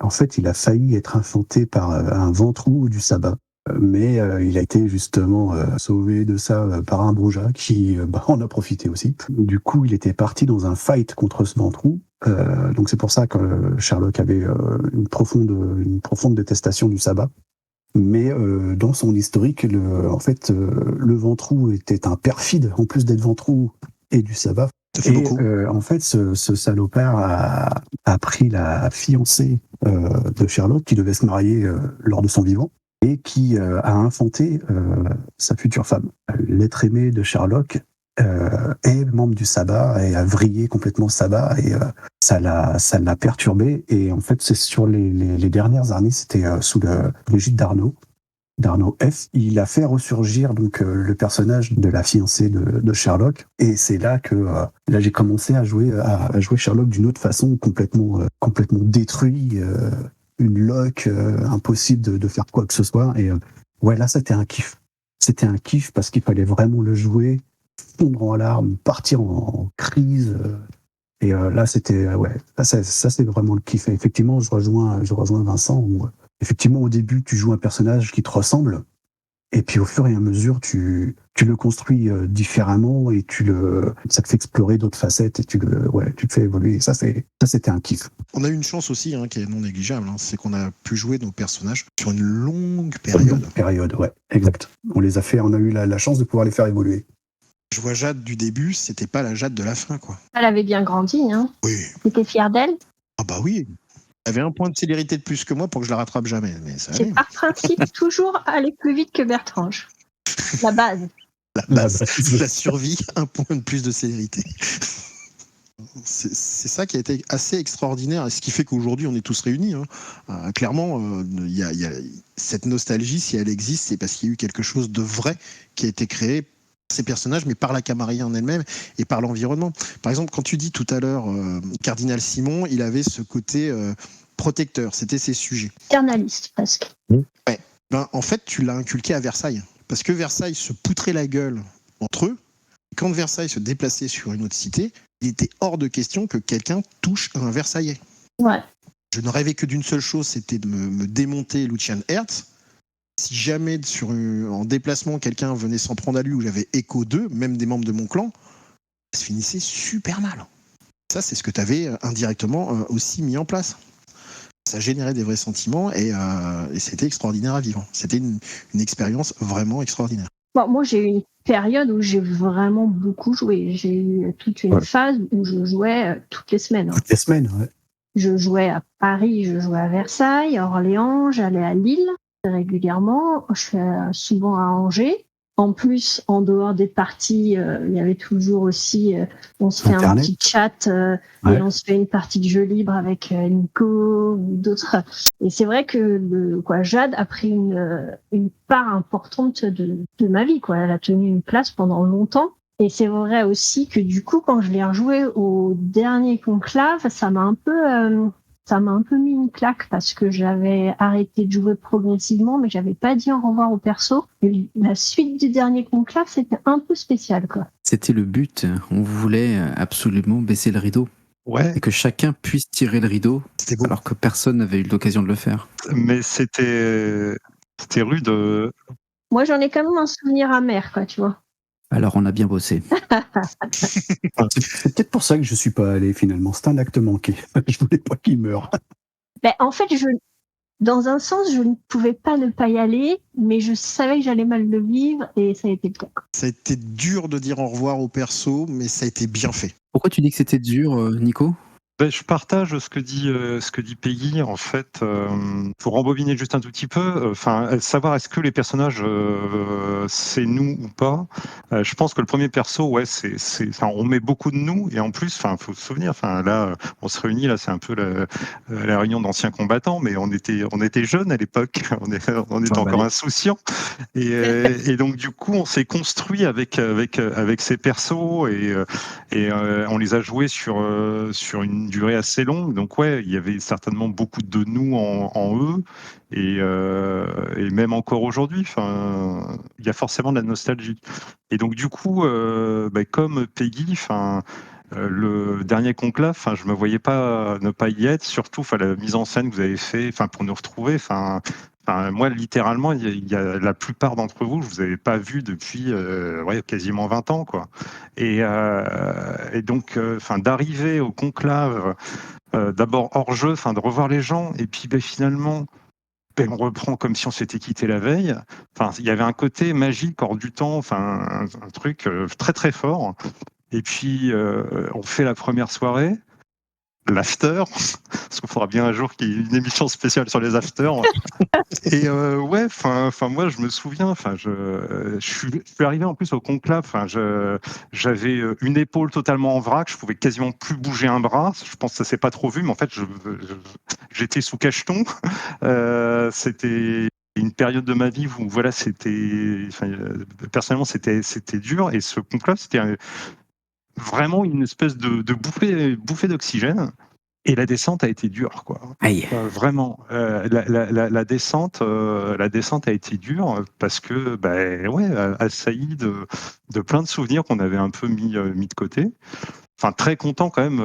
En fait, il a failli être infanté par un ventrou du sabbat. Mais il a été justement sauvé de ça par un Brujah qui en a profité aussi. Du coup, il était parti dans un fight contre ce ventrou. Donc c'est pour ça que Sherlock avait une profonde détestation du sabbat. Mais dans son historique, le ventrou était un perfide, en plus d'être ventrou et du sabbat. Ça fait beaucoup. En fait, ce salopard a pris la fiancée de Sherlock, qui devait se marier lors de son vivant, et qui a infanté sa future femme. L'être aimé de Sherlock est membre du sabbat et a vrillé complètement sabbat, et ça l'a perturbé. Et en fait, c'est sur les dernières années, c'était sous l'égide d'Arnaud F. Il a fait ressurgir donc le personnage de la fiancée de Sherlock, et c'est là que là j'ai commencé à jouer Sherlock d'une autre façon, complètement détruit, une loque, impossible de faire quoi que ce soit. Et là c'était un kiff. C'était un kiff parce qu'il fallait vraiment le jouer, fondre en larmes, partir en crise. Et là c'était ça c'est vraiment le kiff. Et effectivement, je rejoins Vincent où, effectivement, au début, tu joues un personnage qui te ressemble, et puis au fur et à mesure, tu le construis différemment, et ça te fait explorer d'autres facettes, et tu te fais évoluer. Ça, c'était un kiff. On a eu une chance aussi qui est non négligeable, c'est qu'on a pu jouer nos personnages sur une longue période. Ouais, exact. On a eu la chance de pouvoir les faire évoluer. Je vois Jade du début, c'était pas la Jade de la fin, quoi. Elle avait bien grandi, hein. Oui. T'étais fière d'elle? Ah bah oui. Elle avait un point de célérité de plus que moi pour que je la rattrape jamais. Mais ça C'est allait. par principe toujours aller plus vite que Bertrange. La base. La survie, un point de plus de célérité. C'est ça qui a été assez extraordinaire, et ce qui fait qu'aujourd'hui on est tous réunis. Clairement, il y a cette nostalgie, si elle existe, c'est parce qu'il y a eu quelque chose de vrai qui a été créé par ces personnages, mais par la camarilla en elle-même et par l'environnement. Par exemple, quand tu dis tout à l'heure, Cardinal Simon, il avait ce côté protecteur, c'était ses sujets. Paternaliste, presque. Ouais. En fait, tu l'as inculqué à Versailles, parce que Versailles se poutrait la gueule entre eux. Quand Versailles se déplaçait sur une autre cité, il était hors de question que quelqu'un touche un Versaillais. Ouais. Je ne rêvais que d'une seule chose, c'était de me démonter Lucian Hertz. Si jamais en déplacement, quelqu'un venait s'en prendre à lui, où j'avais écho d'eux, même des membres de mon clan, ça se finissait super mal. Ça, c'est ce que tu avais indirectement aussi mis en place. Ça générait des vrais sentiments et c'était extraordinaire à vivre. C'était une expérience vraiment extraordinaire. Bon, moi, j'ai eu une période où j'ai vraiment beaucoup joué. J'ai eu toute une phase où je jouais toutes les semaines. Toutes les semaines, ouais. Je jouais à Paris, je jouais à Versailles, à Orléans, j'allais à Lille régulièrement. Je suis souvent à Angers. En plus, en dehors des parties, il y avait toujours aussi, on se fait un petit chat et on se fait une partie de jeu libre avec Nico ou d'autres. Et c'est vrai que Jade a pris une part importante de ma vie, quoi. Elle a tenu une place pendant longtemps. Et c'est vrai aussi que du coup, quand je l'ai rejoué au dernier conclave, ça m'a un peu mis une claque parce que j'avais arrêté de jouer progressivement, mais j'avais pas dit au revoir au perso. Et la suite du dernier conclave, c'était un peu spécial, quoi. C'était le but. On voulait absolument baisser le rideau. Ouais. Et que chacun puisse tirer le rideau, alors que personne n'avait eu l'occasion de le faire. Mais c'était rude. Moi, j'en ai quand même un souvenir amer, quoi, tu vois. Alors, on a bien bossé. C'est peut-être pour ça que je suis pas allé finalement. C'est un acte manqué. Je voulais pas qu'il meure. En fait, dans un sens, je ne pouvais pas ne pas y aller, mais je savais que j'allais mal le vivre et ça a été le cas. Ça a été dur de dire au revoir au perso, mais ça a été bien fait. Pourquoi tu dis que c'était dur, Nico ? Je partage ce que dit Peggy. En fait, pour rembobiner juste un tout petit peu, savoir est-ce que les personnages c'est nous ou pas. Je pense que le premier perso, on met beaucoup de nous et en plus, faut se souvenir. Là, on se réunit là, c'est un peu la réunion d'anciens combattants, mais on était jeunes à l'époque, on était encore insouciants et donc du coup, on s'est construit avec ces persos et on les a joués sur une durée assez longue, donc il y avait certainement beaucoup de nous en eux, et même encore aujourd'hui, il y a forcément de la nostalgie. Et donc du coup, comme Peggy, le dernier conclave, je me voyais pas ne pas y être, surtout la mise en scène que vous avez fait, pour nous retrouver, moi, littéralement, il y a la plupart d'entre vous, je vous avais pas vu depuis quasiment 20 ans, quoi. Et donc, d'arriver au conclave, d'abord hors jeu, de revoir les gens, et puis finalement, on reprend comme si on s'était quitté la veille. Il y avait un côté magique hors du temps, un truc très très fort. Et puis, on fait la première soirée. L'after, parce qu'il faudra bien un jour qu'il y ait une émission spéciale sur les afters. Et moi je me souviens, je suis arrivé en plus au conclave, j'avais une épaule totalement en vrac, je pouvais quasiment plus bouger un bras. Je pense que ça s'est pas trop vu, mais en fait j'étais sous cacheton. C'était une période de ma vie où personnellement c'était dur, et ce conclave c'était vraiment une espèce de bouffée d'oxygène. Et la descente a été dure, quoi. Aïe. Vraiment, la descente a été dure parce que, assailli de plein de souvenirs qu'on avait un peu mis de côté. Très content quand même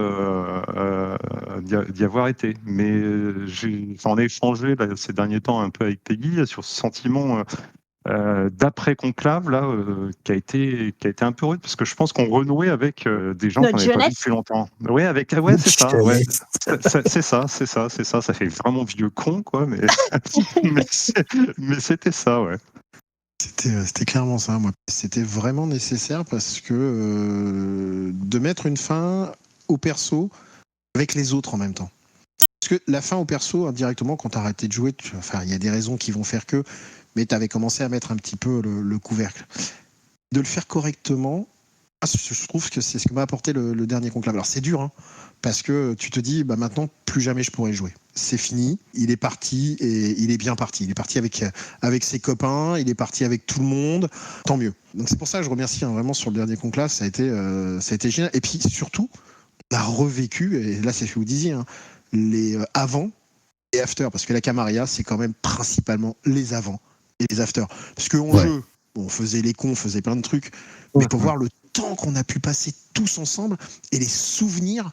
d'y avoir été. Mais on a échangé ces derniers temps un peu avec Peggy sur ce sentiment d'après conclave là, qui a été un peu rude, parce que je pense qu'on renouait avec des gens qu'on n'avait pas vus depuis longtemps. C'est ça. Ça fait vraiment vieux con, quoi, mais mais c'était ça, ouais. C'était clairement ça, moi. C'était vraiment nécessaire parce que de mettre une fin au perso avec les autres en même temps. Parce que la fin au perso, indirectement, quand t'as arrêté de jouer, il y a des raisons qui vont faire que, mais t'avais commencé à mettre un petit peu le couvercle. De le faire correctement, je trouve que c'est ce que m'a apporté le dernier conclave. Alors c'est dur, hein, parce que tu te dis, maintenant, plus jamais je pourrai jouer. C'est fini, il est parti, et il est bien parti. Il est parti avec ses copains, il est parti avec tout le monde, tant mieux. Donc c'est pour ça que je remercie vraiment sur le dernier conclave, ça a été génial. Et puis surtout, on a revécu, et là c'est ce que vous disiez, hein, les avant et after, parce que la Camarilla, c'est quand même principalement les avant et les after. Parce qu'en jeu, on faisait les cons, on faisait plein de trucs, mais pour voir le temps qu'on a pu passer tous ensemble et les souvenirs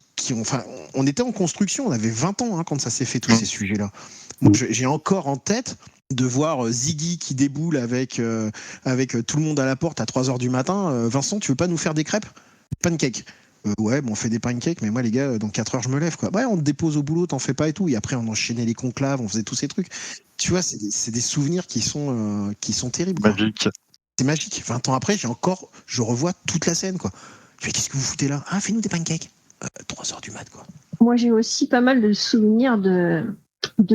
on était en construction, on avait 20 ans quand ça s'est fait, tous ces sujets-là. Moi, j'ai encore en tête de voir Ziggy qui déboule avec tout le monde à la porte à 3h du matin. Vincent, tu veux pas nous faire des crêpes? Pancakes. Ouais, on fait des pancakes, mais moi, les gars, dans 4 heures, je me lève, quoi. Ouais, on te dépose au boulot, t'en fais pas et tout. Et après, on enchaînait les conclaves, on faisait tous ces trucs. Tu vois, c'est des souvenirs qui sont terribles. Quoi. Magique. C'est magique. 20 ans après, je revois toute la scène, quoi. Je fais, qu'est-ce que vous foutez là? Ah, fais-nous des pancakes. 3 heures du mat, quoi. Moi, j'ai aussi pas mal de souvenirs de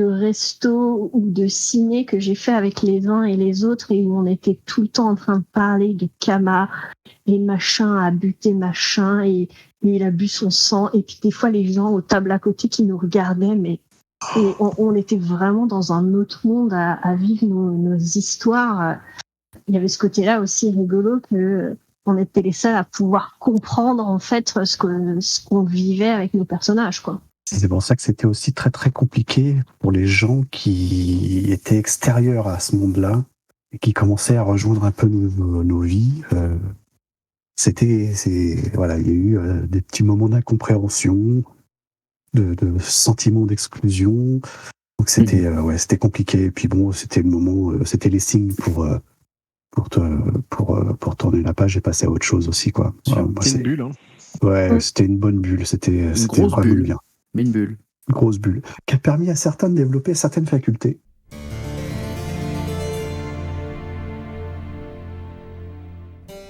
resto ou de ciné que j'ai fait avec les uns et les autres et où on était tout le temps en train de parler de Kama et machin a buté machin et il a bu son sang et puis des fois les gens aux tables à côté qui nous regardaient et on était vraiment dans un autre monde à vivre nos histoires. Il y avait ce côté-là aussi rigolo que on était les seuls à pouvoir comprendre en fait ce qu'on vivait avec nos personnages, quoi. C'est pour ça que c'était aussi très très compliqué pour les gens qui étaient extérieurs à ce monde-là et qui commençaient à rejoindre un peu nos vies. Voilà, il y a eu des petits moments d'incompréhension, de sentiments d'exclusion. Donc c'était c'était compliqué. Et puis bon, c'était le moment, c'était les signes pour tourner la page et passer à autre chose aussi, quoi. C'était une bulle, hein. Ouais, c'était une bonne bulle. C'était grosse vraiment bulle. bien. Mais une bulle. Une grosse bulle qui a permis à certains de développer certaines facultés.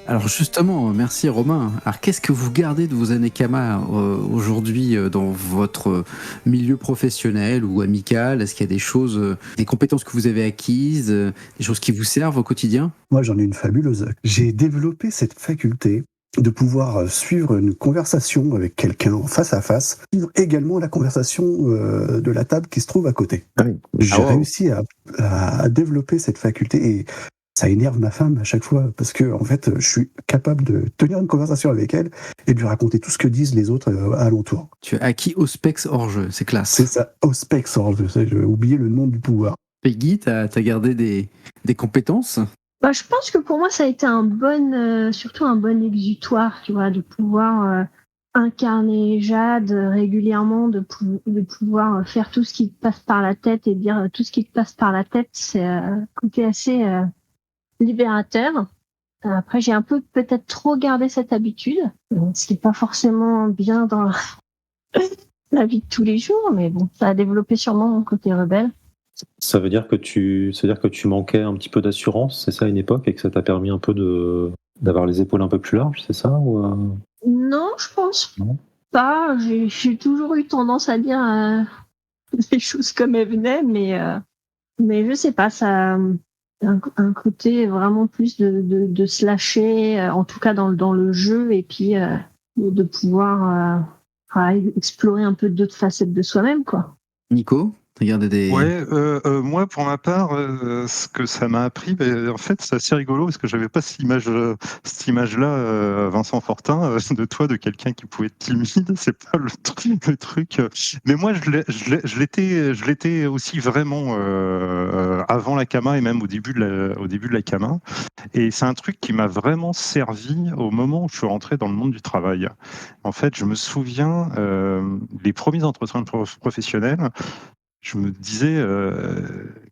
Alors justement, merci Romain. Alors qu'est-ce que vous gardez de vos années Kama aujourd'hui dans votre milieu professionnel ou amical? Est-ce qu'il y a des choses, des compétences que vous avez acquises, des choses qui vous servent au quotidien? Moi, j'en ai une fabuleuse. J'ai développé cette faculté de pouvoir suivre une conversation avec quelqu'un face à face, suivre également la conversation de la table qui se trouve à côté. J'ai réussi à développer cette faculté et ça énerve ma femme à chaque fois parce que en fait, je suis capable de tenir une conversation avec elle et de lui raconter tout ce que disent les autres alentour. Tu as acquis Auspex hors jeu, c'est classe. C'est ça, Auspex hors jeu. J'ai oublié le nom du pouvoir. Peggy, t'as gardé des compétences? Je pense que pour moi, ça a été surtout un bon exutoire, tu vois, de pouvoir incarner Jade régulièrement, de pouvoir faire tout ce qui te passe par la tête et dire tout ce qui te passe par la tête, c'est un côté assez libérateur. Après, j'ai un peu peut-être trop gardé cette habitude, ce qui n'est pas forcément bien dans la vie de tous les jours, mais bon, ça a développé sûrement mon côté rebelle. Ça veut dire que tu manquais un petit peu d'assurance, c'est ça, à une époque, et que ça t'a permis un peu d'avoir les épaules un peu plus larges, c'est ça ou Non, je pense pas. J'ai toujours eu tendance à dire les choses comme elles venaient, mais je sais pas, ça a un côté vraiment plus de se lâcher, en tout cas dans le jeu, et puis de pouvoir explorer un peu d'autres facettes de soi-même, quoi. Nico, regardez des... Ouais, moi pour ma part, ce que ça m'a appris, en fait c'est assez rigolo parce que j'avais pas cette image-là, Vincent Fortin, de toi, de quelqu'un qui pouvait être timide, c'est pas le truc. Mais moi je l'étais aussi vraiment avant la Kama et même au début de la Kama. Et c'est un truc qui m'a vraiment servi au moment où je suis rentré dans le monde du travail. En fait, je me souviens les premiers entretiens professionnels. Je me disais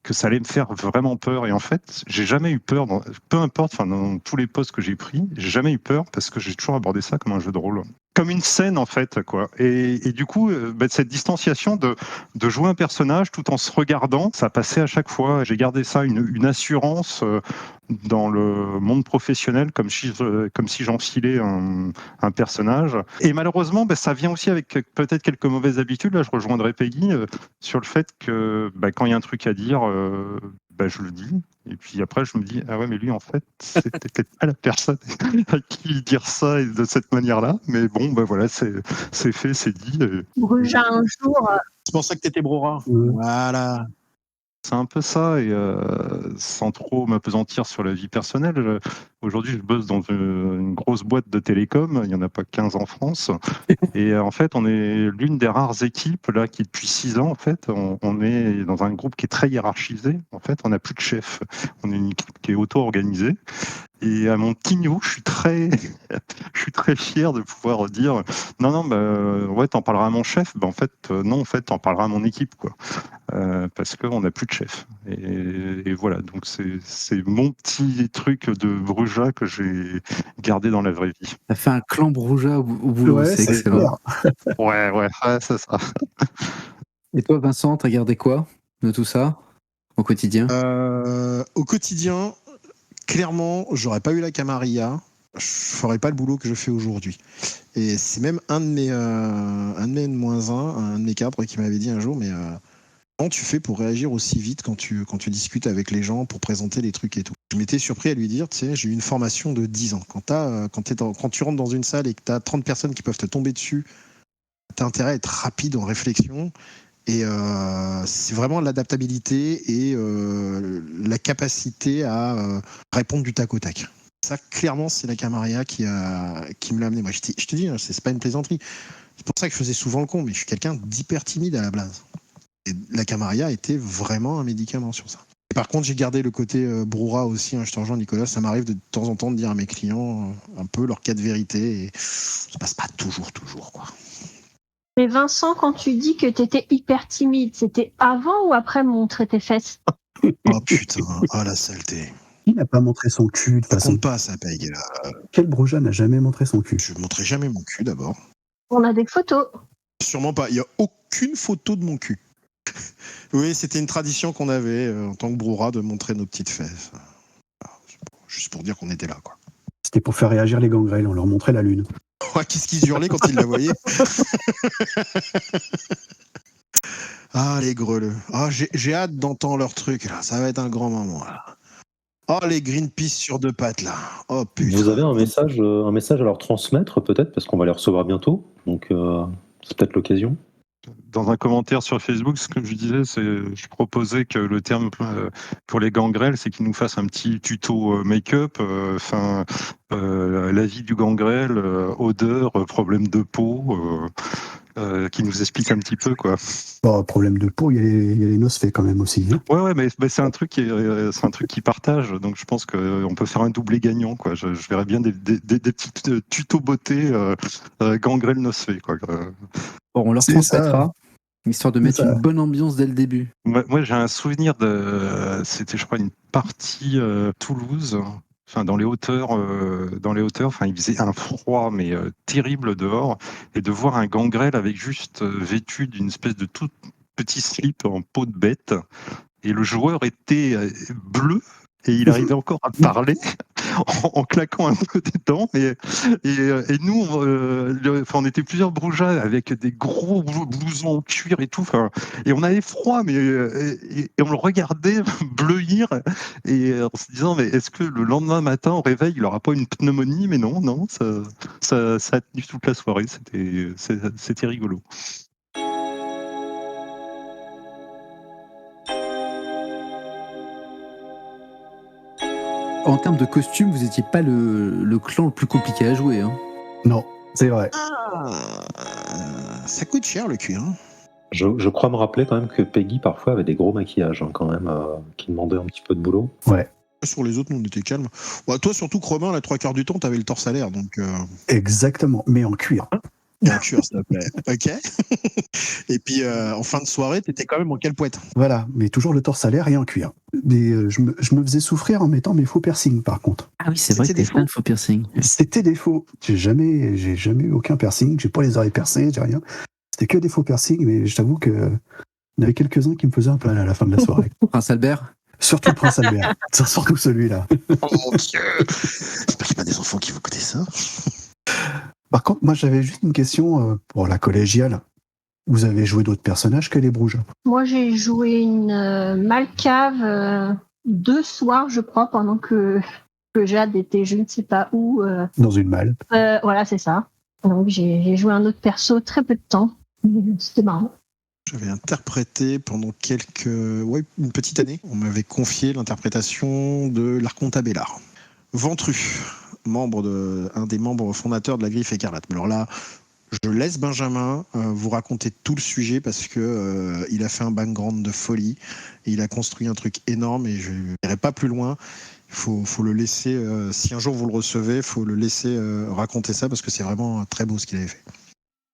que ça allait me faire vraiment peur. Et en fait, j'ai jamais eu peur, peu importe, dans tous les postes que j'ai pris, j'ai jamais eu peur parce que j'ai toujours abordé ça comme un jeu de rôle. comme une scène en fait, quoi. Et du coup, cette distanciation de jouer un personnage tout en se regardant, ça passait à chaque fois. J'ai gardé ça, une assurance dans le monde professionnel, comme si j'enfilais un personnage. Et malheureusement, ça vient aussi avec peut-être quelques mauvaises habitudes. Là, je rejoindrai Peggy sur le fait que quand il y a un truc à dire, je le dis. Et puis après, je me dis, ah ouais, mais lui, en fait, c'était peut-être pas la personne à qui dire ça et de cette manière-là. Mais bon, voilà, c'est fait, c'est dit. Bruja, un jour, C'est pour ça que t'étais Brora. Ouais. Voilà. C'est un peu ça, et sans trop m'apesantir sur la vie personnelle, aujourd'hui je bosse dans une grosse boîte de télécom, il n'y en a pas 15 en France, et en fait on est l'une des rares équipes là qui depuis 6 ans en fait, on est dans un groupe qui est très hiérarchisé, en fait on n'a plus de chef, on est une équipe qui est auto-organisée. Et à mon petit niveau, je suis très fier de pouvoir dire non, ouais, t'en parleras à mon chef. En fait, non, en fait, t'en parleras à mon équipe, quoi. Parce qu'on n'a plus de chef. Et voilà, donc c'est mon petit truc de Bruja que j'ai gardé dans la vraie vie. Ça fait un clan Bruja au boulot, Ouais, c'est c'est excellent. Ouais, c'est ça. Et toi, Vincent, t'as gardé quoi de tout ça au quotidien? Au quotidien, clairement, j'aurais pas eu la camarilla, je ferais pas le boulot que je fais aujourd'hui. Et c'est même un de mes N-1, un de mes cadres qui m'avait dit un jour, mais comment tu fais pour réagir aussi vite quand tu discutes avec les gens pour présenter les trucs et tout. Je m'étais surpris à lui dire, tu sais, j'ai eu une formation de 10 ans. Quand tu rentres dans une salle et que tu as 30 personnes qui peuvent te tomber dessus, tu as intérêt à être rapide en réflexion. Et c'est vraiment l'adaptabilité et la capacité à répondre du tac au tac. Ça, clairement, c'est la camarilla qui me l'a amené. Moi, je te dis, c'est pas une plaisanterie. C'est pour ça que je faisais souvent le con, mais je suis quelqu'un d'hyper timide à la base. Et la camarilla était vraiment un médicament sur ça. Et par contre, j'ai gardé le côté brouhaha aussi. Je te rejoins, Nicolas. Ça m'arrive de temps en temps de dire à mes clients un peu leur cas de vérité. Et ça passe pas toujours, quoi. Mais Vincent, quand tu dis que t'étais hyper timide, c'était avant ou après montrer tes fesses? Oh putain, oh la saleté. Qui n'a pas montré son cul de toute Ça façon? compte pas, ça, Peg. Quel Bruja n'a jamais montré son cul? Je montrerai jamais mon cul d'abord. On a des photos. Sûrement pas. Il n'y a aucune photo de mon cul. Oui, c'était une tradition qu'on avait en tant que Brora de montrer nos petites fesses. Juste pour dire qu'on était là, quoi. C'était pour faire réagir les gangrels, on leur montrait la lune. Ouais, qu'est-ce qu'ils hurlaient quand ils la voyaient? Ah, les greleux. Ah, j'ai hâte d'entendre leur truc, là. Ça va être un grand moment, là. Oh, les Greenpeace sur 2 pattes, là. Oh, putain. Vous avez un message à leur transmettre, peut-être, parce qu'on va les recevoir bientôt. Donc, c'est peut-être l'occasion. Dans un commentaire sur Facebook, ce que je disais, je proposais que le terme pour les gangrels, c'est qu'ils nous fassent un petit tuto make-up, la vie du gangrel, odeur, problème de peau, qui nous explique un petit peu, quoi. Bon, problème de peau, il y a les nosphées quand même aussi. Hein. Ouais, mais c'est un truc qui partage, donc je pense qu'on peut faire un doublé gagnant, quoi. Je verrais bien des petits tutos beauté gangrel nosphée, quoi. Bon, on leur C'est transmettra, histoire de mettre ça. une bonne ambiance dès le début. Moi, j'ai un souvenir c'était, je crois, une partie Toulouse, enfin dans les hauteurs, enfin il faisait un froid mais terrible dehors, et de voir un gangrel avec juste vêtu d'une espèce de tout petit slip en peau de bête, et le joueur était bleu. Et il arrivait encore à parler en claquant un peu des dents. Et nous, on était plusieurs Brujas avec des gros blousons en cuir et tout. Et on avait froid, mais et on le regardait bleuir, et en se disant, mais est-ce que le lendemain matin au réveil, il n'aura pas une pneumonie? Mais non, ça a tenu toute la soirée. C'était rigolo. En termes de costume, vous n'étiez pas le clan le plus compliqué à jouer. Hein. Non, c'est vrai. Ça coûte cher, le cuir. Hein. Je crois me rappeler quand même que Peggy parfois avait des gros maquillages quand même, qui demandaient un petit peu de boulot. Ouais. Sur les autres, nous, on était calme. Toi, surtout, Cromin, la 3/4 du temps, t'avais le torse à l'air, donc... Exactement, mais en cuir. Et en cuir, s'il te plaît. Ok. Et puis, en fin de soirée, t'étais quand même en quelle poète? Voilà, mais toujours le torse à l'air et en cuir. Mais je me faisais souffrir en mettant mes faux piercings, par contre. Ah oui, c'est vrai que C'était t'as des plein de faux piercings. C'était des faux. J'ai jamais eu aucun piercing. J'ai pas les oreilles percées, j'ai rien. C'était que des faux piercings, mais je t'avoue que il y en avait quelques-uns qui me faisaient un peu mal à la fin de la soirée. Prince Albert. Surtout le prince Albert. Surtout celui-là. Oh mon Dieu. J'espère qu'il n'y a pas des enfants qui vont écouter ça. Par contre, moi, j'avais juste une question pour la collégiale. Vous avez joué d'autres personnages que les Brouges? Moi, j'ai joué une Malcave 2 soirs, je crois, pendant que Jade était je ne sais pas où. Dans une malle. Voilà, c'est ça. Donc, j'ai joué un autre perso très peu de temps. C'était marrant. J'avais interprété pendant une petite année. On m'avait confié l'interprétation de l'Archonte Abélard. Ventru, un des membres fondateurs de la Griffe Écarlate. Mais alors là, je laisse Benjamin vous raconter tout le sujet parce que il a fait un background de folie et il a construit un truc énorme et je n'irai pas plus loin. Il faut le laisser, si un jour vous le recevez, il faut le laisser raconter ça parce que c'est vraiment très beau ce qu'il avait fait.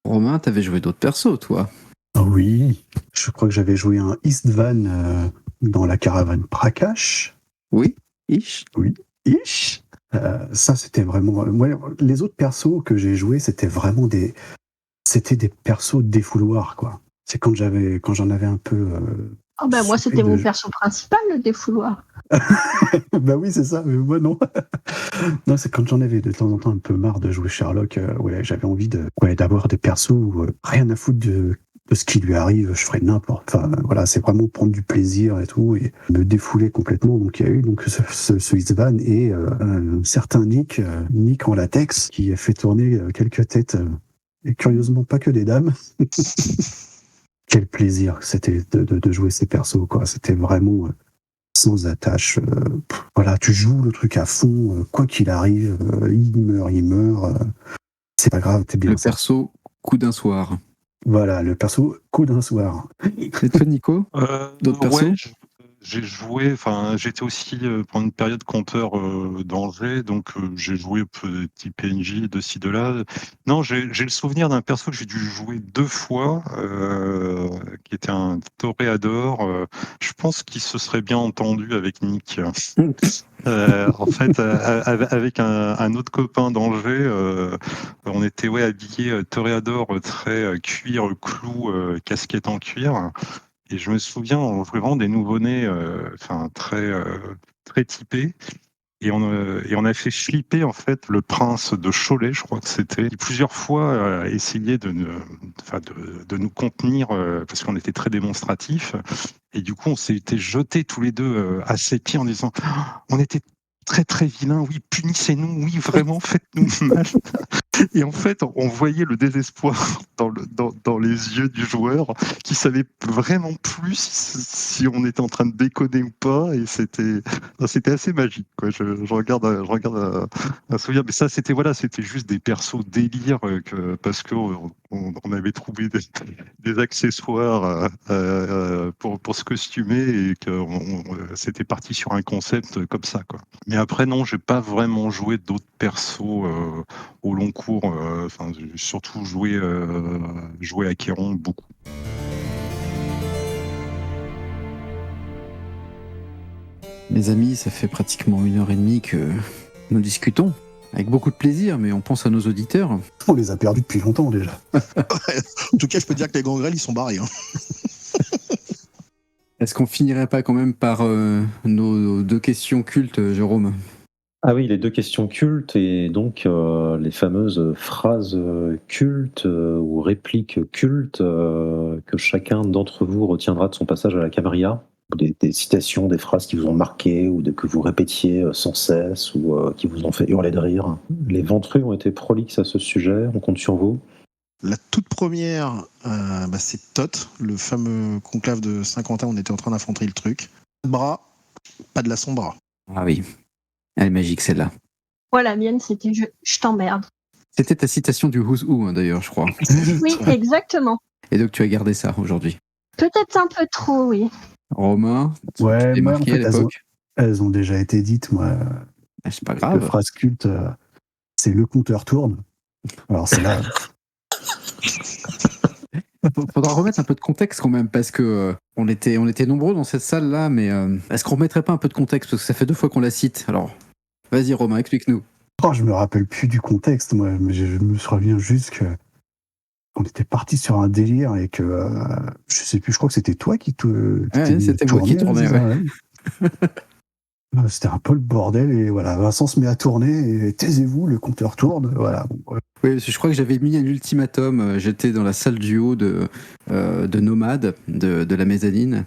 Romain, t'avais joué d'autres persos, toi. Oui, je crois que j'avais joué un Istvan dans la caravane Prakash. Oui, Ish. Ish. Ça, c'était vraiment. Moi, les autres persos que j'ai joués, c'était vraiment des persos défouloirs, quoi. C'est quand j'en avais un peu. Moi, c'était mon perso principal, le défouloir. Bah oui, c'est ça, mais moi non. Non, c'est quand j'en avais de temps en temps un peu marre de jouer Sherlock, j'avais envie d'avoir des persos où rien à foutre de ce qui lui arrive, je ferais n'importe. Enfin, voilà, c'est vraiment prendre du plaisir et tout, et me défouler complètement. Donc, il y a eu ce Istvan et un certain Nick en latex, qui a fait tourner quelques têtes, et curieusement pas que des dames. Quel plaisir c'était de jouer ces persos, quoi. C'était vraiment sans attache. Voilà, tu joues le truc à fond, quoi qu'il arrive, il meurt. C'est pas grave, t'es bien. Le perso, coup d'un soir. Voilà, le perso, coup d'un soir. Et toi, Nico? D'autres persos? Ouais, j'ai joué, enfin, j'étais aussi pendant une période compteur d'Angers, donc j'ai joué petit PNJ de ci, de là. Non, j'ai le souvenir d'un perso que j'ai dû jouer 2 fois, qui était un toréador. Je pense qu'il se serait bien entendu avec Nick. En fait, avec un autre copain d'Angers, on était habillés toréador très cuir, clou, casquette en cuir. Et je me souviens, on jouait vraiment des nouveau-nés, très typés. Et on a fait flipper en fait le prince de Cholet, je crois que c'était, qui plusieurs fois a essayé de nous contenir parce qu'on était très démonstratifs. Et du coup, on s'était jetés tous les deux à ses pieds en disant on était très très vilains, oui, punissez-nous, oui, vraiment, faites-nous mal. Et en fait, on voyait le désespoir dans les yeux du joueur qui savait vraiment plus si on était en train de déconner ou pas. Et c'était assez magique, quoi. Je regarde un souvenir, mais ça, c'était juste des persos délire parce que on avait trouvé des accessoires pour se costumer et que c'était parti sur un concept comme ça, quoi. Mais après, non, j'ai pas vraiment joué d'autres persos au long cours. J'ai surtout joué à Kéron beaucoup. Mes amis, ça fait pratiquement 1h30 que nous discutons. Avec beaucoup de plaisir, mais on pense à nos auditeurs. On les a perdus depuis longtemps déjà. En tout cas, je peux dire que les gangrels, ils sont barrés. Hein. Est-ce qu'on finirait pas quand même par nos 2 questions cultes, Jérôme? Ah oui, les 2 questions cultes et donc les fameuses phrases cultes ou répliques cultes que chacun d'entre vous retiendra de son passage à la Camarilla. Des citations, des phrases qui vous ont marqué ou que vous répétiez sans cesse ou qui vous ont fait hurler de rire. Les Ventrus ont été prolixes à ce sujet, on compte sur vous. La toute première, c'est Tot, le fameux conclave de Saint-Quentin, on était en train d'affronter le truc. Pas de bras, pas de laçon bras. Ah oui, elle est magique celle-là. La mienne, c'était je t'emmerde. C'était ta citation du Who's Who, d'ailleurs, je crois. Oui, exactement. Et donc tu as gardé ça aujourd'hui. Peut-être un peu trop, oui. Romain, tu Ouais, t'es moi, en marqué fait, à l'époque. elles ont déjà été dites, moi. C'est pas La grave. phrase culte, c'est le compteur tourne. Alors c'est là. Faudra remettre un peu de contexte quand même, parce que on était nombreux dans cette salle-là, mais est-ce qu'on remettrait pas un peu de contexte, parce que ça fait 2 fois qu'on la cite. Alors, vas-y Romain, explique-nous. Oh, je me rappelle plus du contexte, moi, mais je me souviens juste que on était parti sur un délire et que je sais plus, je crois que c'était toi qui C'était moi qui tournais. Ouais. C'était un peu le bordel et voilà, Vincent se met à tourner et taisez-vous, le compteur tourne, voilà. Oui, je crois que j'avais mis un ultimatum. J'étais dans la salle du haut de Nomade, de la mezzanine.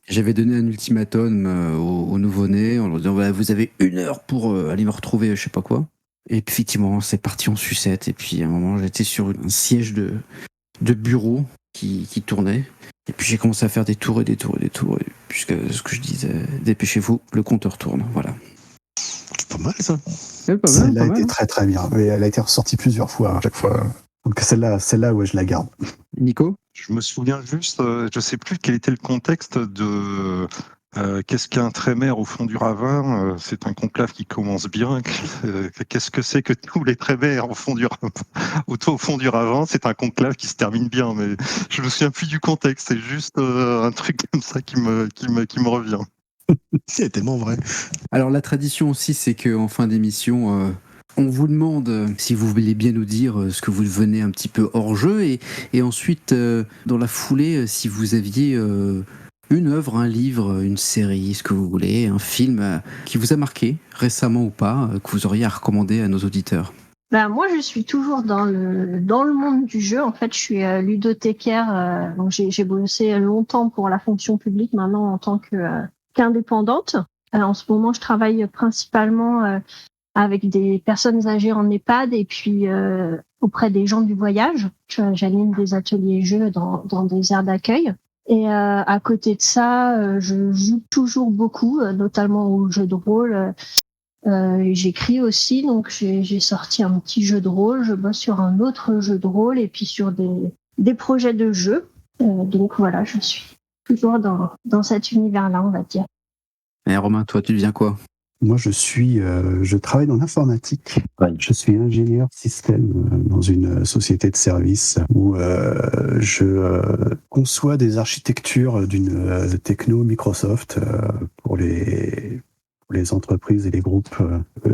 J'avais donné un ultimatum aux nouveau-nés en leur disant voilà, vous avez 1 heure pour aller me retrouver, je sais pas quoi. Et puis, effectivement, c'est parti en sucette. Et puis à un moment, j'étais sur un siège de bureau qui tournait. Et puis j'ai commencé à faire des tours. Et puisque ce que je disais, dépêchez-vous, le compteur tourne. Voilà. C'est pas mal ça. Celle-là était très très bien. Mais elle a été ressortie plusieurs fois à chaque fois. Donc celle-là, ouais, je la garde. Nico ? Je me souviens juste, je sais plus quel était le contexte de qu'est-ce qu'un trémère au fond du ravin. C'est un conclave qui commence bien. Qu'est-ce que c'est que tous les trémères au fond du ravin? C'est un conclave qui se termine bien, mais je me souviens plus du contexte. C'est juste un truc comme ça qui me revient. C'est tellement vrai. Alors la tradition aussi, c'est qu'en fin d'émission, on vous demande si vous voulez bien nous dire ce que vous venez un petit peu hors jeu, et ensuite, dans la foulée, si vous aviez une œuvre, un livre, une série, ce que vous voulez, un film qui vous a marqué récemment ou pas, que vous auriez à recommander à nos auditeurs. Bah, moi, je suis toujours dans le monde du jeu. En fait, je suis ludothécaire. Donc j'ai bossé longtemps pour la fonction publique, maintenant en tant qu'indépendante. En ce moment, je travaille principalement avec des personnes âgées en EHPAD et puis auprès des gens du voyage. J'anime des ateliers jeux dans des aires d'accueil. Et à côté de ça, je joue toujours beaucoup, notamment aux jeux de rôle. J'écris aussi, donc j'ai sorti un petit jeu de rôle. Je bosse sur un autre jeu de rôle et puis sur des projets de jeux. Donc voilà, je suis toujours dans cet univers-là, on va dire. Et Romain, toi, tu deviens quoi ? Moi, je travaille dans l'informatique. Je suis ingénieur système dans une société de services où je conçois des architectures d'une techno Microsoft pour les entreprises et les groupes.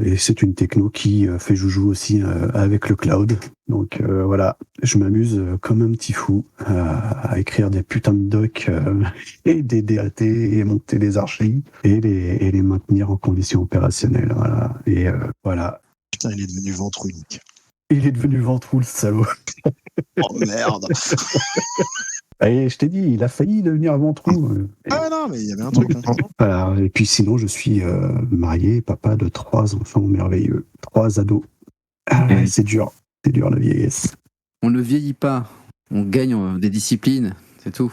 Et c'est une techno qui fait joujou aussi avec le cloud. Donc voilà, je m'amuse comme un petit fou à écrire des putains de docs et des DAT et monter des archives et les maintenir en conditions opérationnelles. Voilà. Et voilà. Putain, il est devenu ventrouille. Il est devenu ventroux, le salaud. Oh merde. Et je t'ai dit, il a failli devenir ventroux. Ah non, mais il y avait un truc. Hein. Voilà. Et puis sinon, je suis marié, papa de 3 enfants merveilleux, 3 ados. C'est dur la vieillesse. On ne vieillit pas, on gagne des disciplines, c'est tout.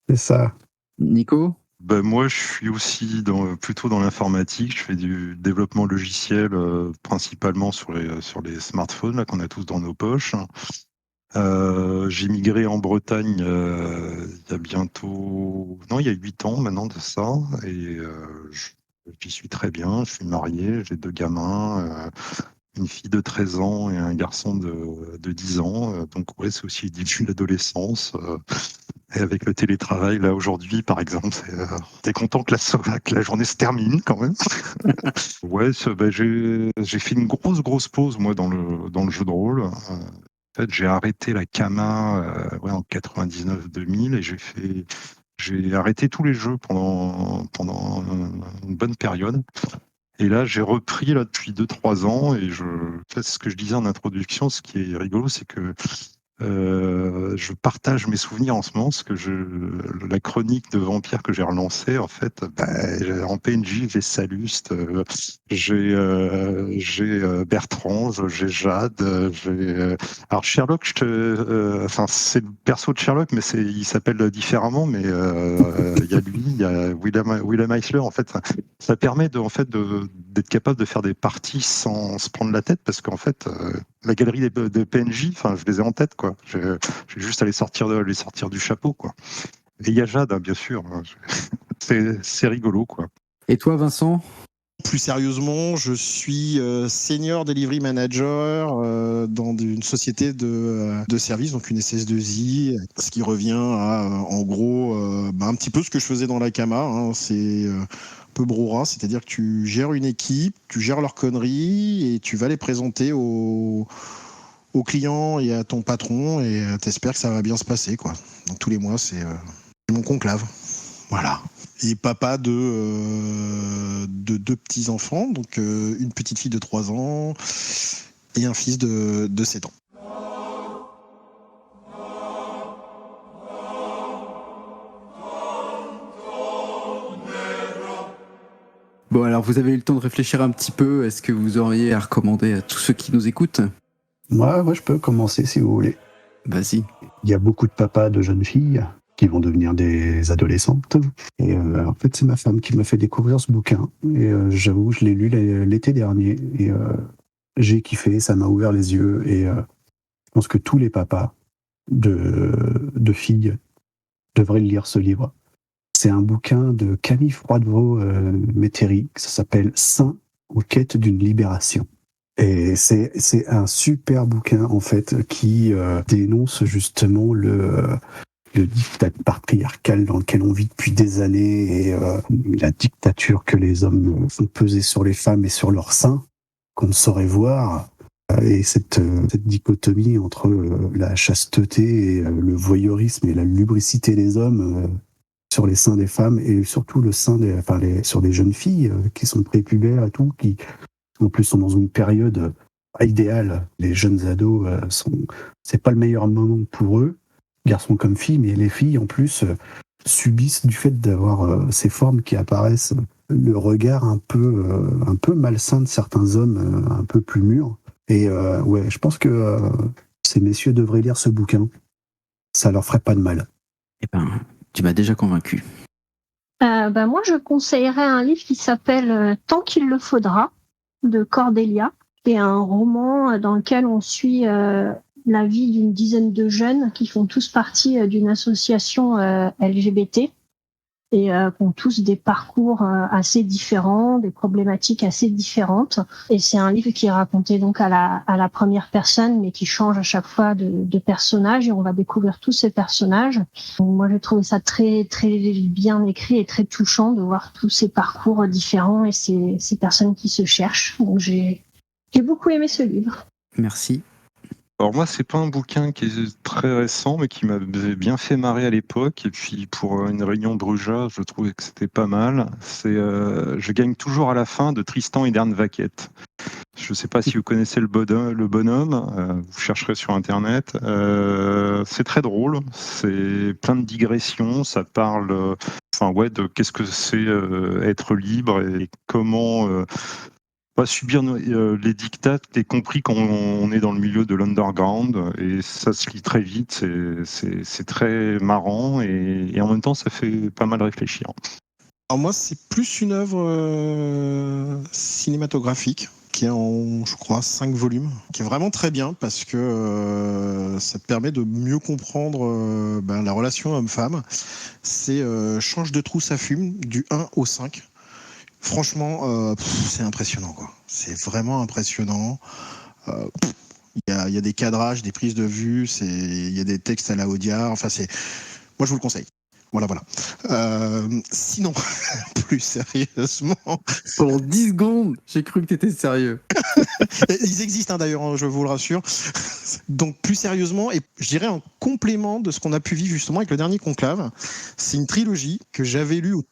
C'est ça. Nico ? Ben moi, je suis aussi plutôt dans l'informatique. Je fais du développement logiciel principalement sur les smartphones là, qu'on a tous dans nos poches. J'ai migré en Bretagne il y a bientôt... Non, il y a 8 ans maintenant de ça. Et j'y suis très bien. Je suis marié, j'ai 2 gamins, une fille de 13 ans et un garçon de 10 ans. Donc ouais, c'est aussi le début de l'adolescence. Et avec le télétravail, là, aujourd'hui, par exemple, t'es content que la journée se termine, quand même. Ouais, j'ai fait une grosse pause, moi, dans le jeu de rôle. En fait, j'ai arrêté la Kama en 99-2000 et j'ai arrêté tous les jeux pendant une bonne période. Et là, j'ai repris là depuis 2-3 ans et ce que je disais en introduction, ce qui est rigolo, c'est que je partage mes souvenirs en ce moment, parce que la chronique de Vampire que j'ai relancée, en fait, en PNJ, j'ai Saluste, j'ai Bertrand, j'ai Jade, alors Sherlock, c'est le perso de Sherlock, mais il s'appelle différemment, mais il y a lui, il y a William Eisler, en fait, ça permet d'être capable de faire des parties sans se prendre la tête, parce qu'en fait, la galerie de PNJ, je les ai en tête, quoi. J'ai juste à les sortir du chapeau, quoi. Et il y a Jade, hein, bien sûr. C'est rigolo, quoi. Et toi, Vincent ? Plus sérieusement, je suis senior delivery manager dans une société de services, donc une SS2I, ce qui revient à, en gros, un petit peu ce que je faisais dans la Cama. Hein, c'est un peu brouhaha, c'est-à-dire que tu gères une équipe, tu gères leurs conneries et tu vas les présenter aux clients et à ton patron et t'espères que ça va bien se passer, quoi. Donc tous les mois, c'est mon conclave. Voilà. Et papa de deux petits-enfants, donc une petite fille de 3 ans et un fils de 7 ans. Bon, alors vous avez eu le temps de réfléchir un petit peu. Est-ce que vous auriez à recommander à tous ceux qui nous écoutent ? Moi, je peux commencer si vous voulez. Vas-y. Il y a beaucoup de papas de jeunes filles qui vont devenir des adolescentes. Et en fait, c'est ma femme qui m'a fait découvrir ce bouquin. Et j'avoue, je l'ai lu l'été dernier. Et j'ai kiffé, ça m'a ouvert les yeux. Et je pense que tous les papas de filles devraient lire ce livre. C'est un bouquin de Camille Froidevaux-Métairie, ça s'appelle « Saint en quête d'une libération ». Et c'est un super bouquin, en fait, qui dénonce justement le diktat patriarcal dans lequel on vit depuis des années et la dictature que les hommes font peser sur les femmes et sur leurs seins, qu'on ne saurait voir. Et cette dichotomie entre la chasteté et le voyeurisme et la lubricité des hommes sur les seins des femmes et surtout le sein sur les jeunes filles qui sont prépubères et tout, qui en plus sont dans une période pas idéale. Les jeunes ados c'est pas le meilleur moment pour eux, garçons comme filles, mais les filles en plus subissent du fait d'avoir ces formes qui apparaissent, le regard un peu malsain de certains hommes un peu plus mûrs. Et ouais, je pense que ces messieurs devraient lire ce bouquin. Ça leur ferait pas de mal. Eh ben, tu m'as déjà convaincu. Moi, je conseillerais un livre qui s'appelle Tant qu'il le faudra, de Cordelia, qui est un roman dans lequel on suit la vie d'une dizaine de jeunes qui font tous partie d'une association LGBT et qui ont tous des parcours assez différents, des problématiques assez différentes. Et c'est un livre qui est raconté donc à la première personne, mais qui change à chaque fois de personnage, et on va découvrir tous ces personnages. Donc, moi, j'ai trouvé ça très très bien écrit et très touchant de voir tous ces parcours différents et ces personnes qui se cherchent. Donc j'ai beaucoup aimé ce livre. Merci. Alors moi, c'est pas un bouquin qui est très récent, mais qui m'avait bien fait marrer à l'époque. Et puis pour une réunion Bruja, je trouvais que c'était pas mal. C'est Je gagne toujours à la fin de Tristan et d'Erne Vaquette. Je sais pas si vous connaissez le bonhomme. Vous chercherez sur Internet. C'est très drôle. C'est plein de digressions. Ça parle, de qu'est-ce que c'est être libre et comment pas subir les dictats, y compris quand on est dans le milieu de l'underground, et ça se lit très vite, c'est très marrant, et en même temps ça fait pas mal réfléchir. Alors moi, c'est plus une œuvre cinématographique qui est en, je crois, 5 volumes, qui est vraiment très bien parce que ça te permet de mieux comprendre la relation homme-femme. C'est Change de trou, ça fume, du 1 au 5. Franchement, c'est impressionnant, quoi. C'est vraiment impressionnant. Il y a des cadrages, des prises de vue, il y a des textes à la Audiard. Enfin, moi, je vous le conseille. Voilà. Sinon, plus sérieusement... Pendant 10 secondes, j'ai cru que t'étais sérieux. Ils existent, d'ailleurs, je vous le rassure. Donc, plus sérieusement, et je dirais en complément de ce qu'on a pu vivre justement avec le dernier Conclave, c'est une trilogie que j'avais lue au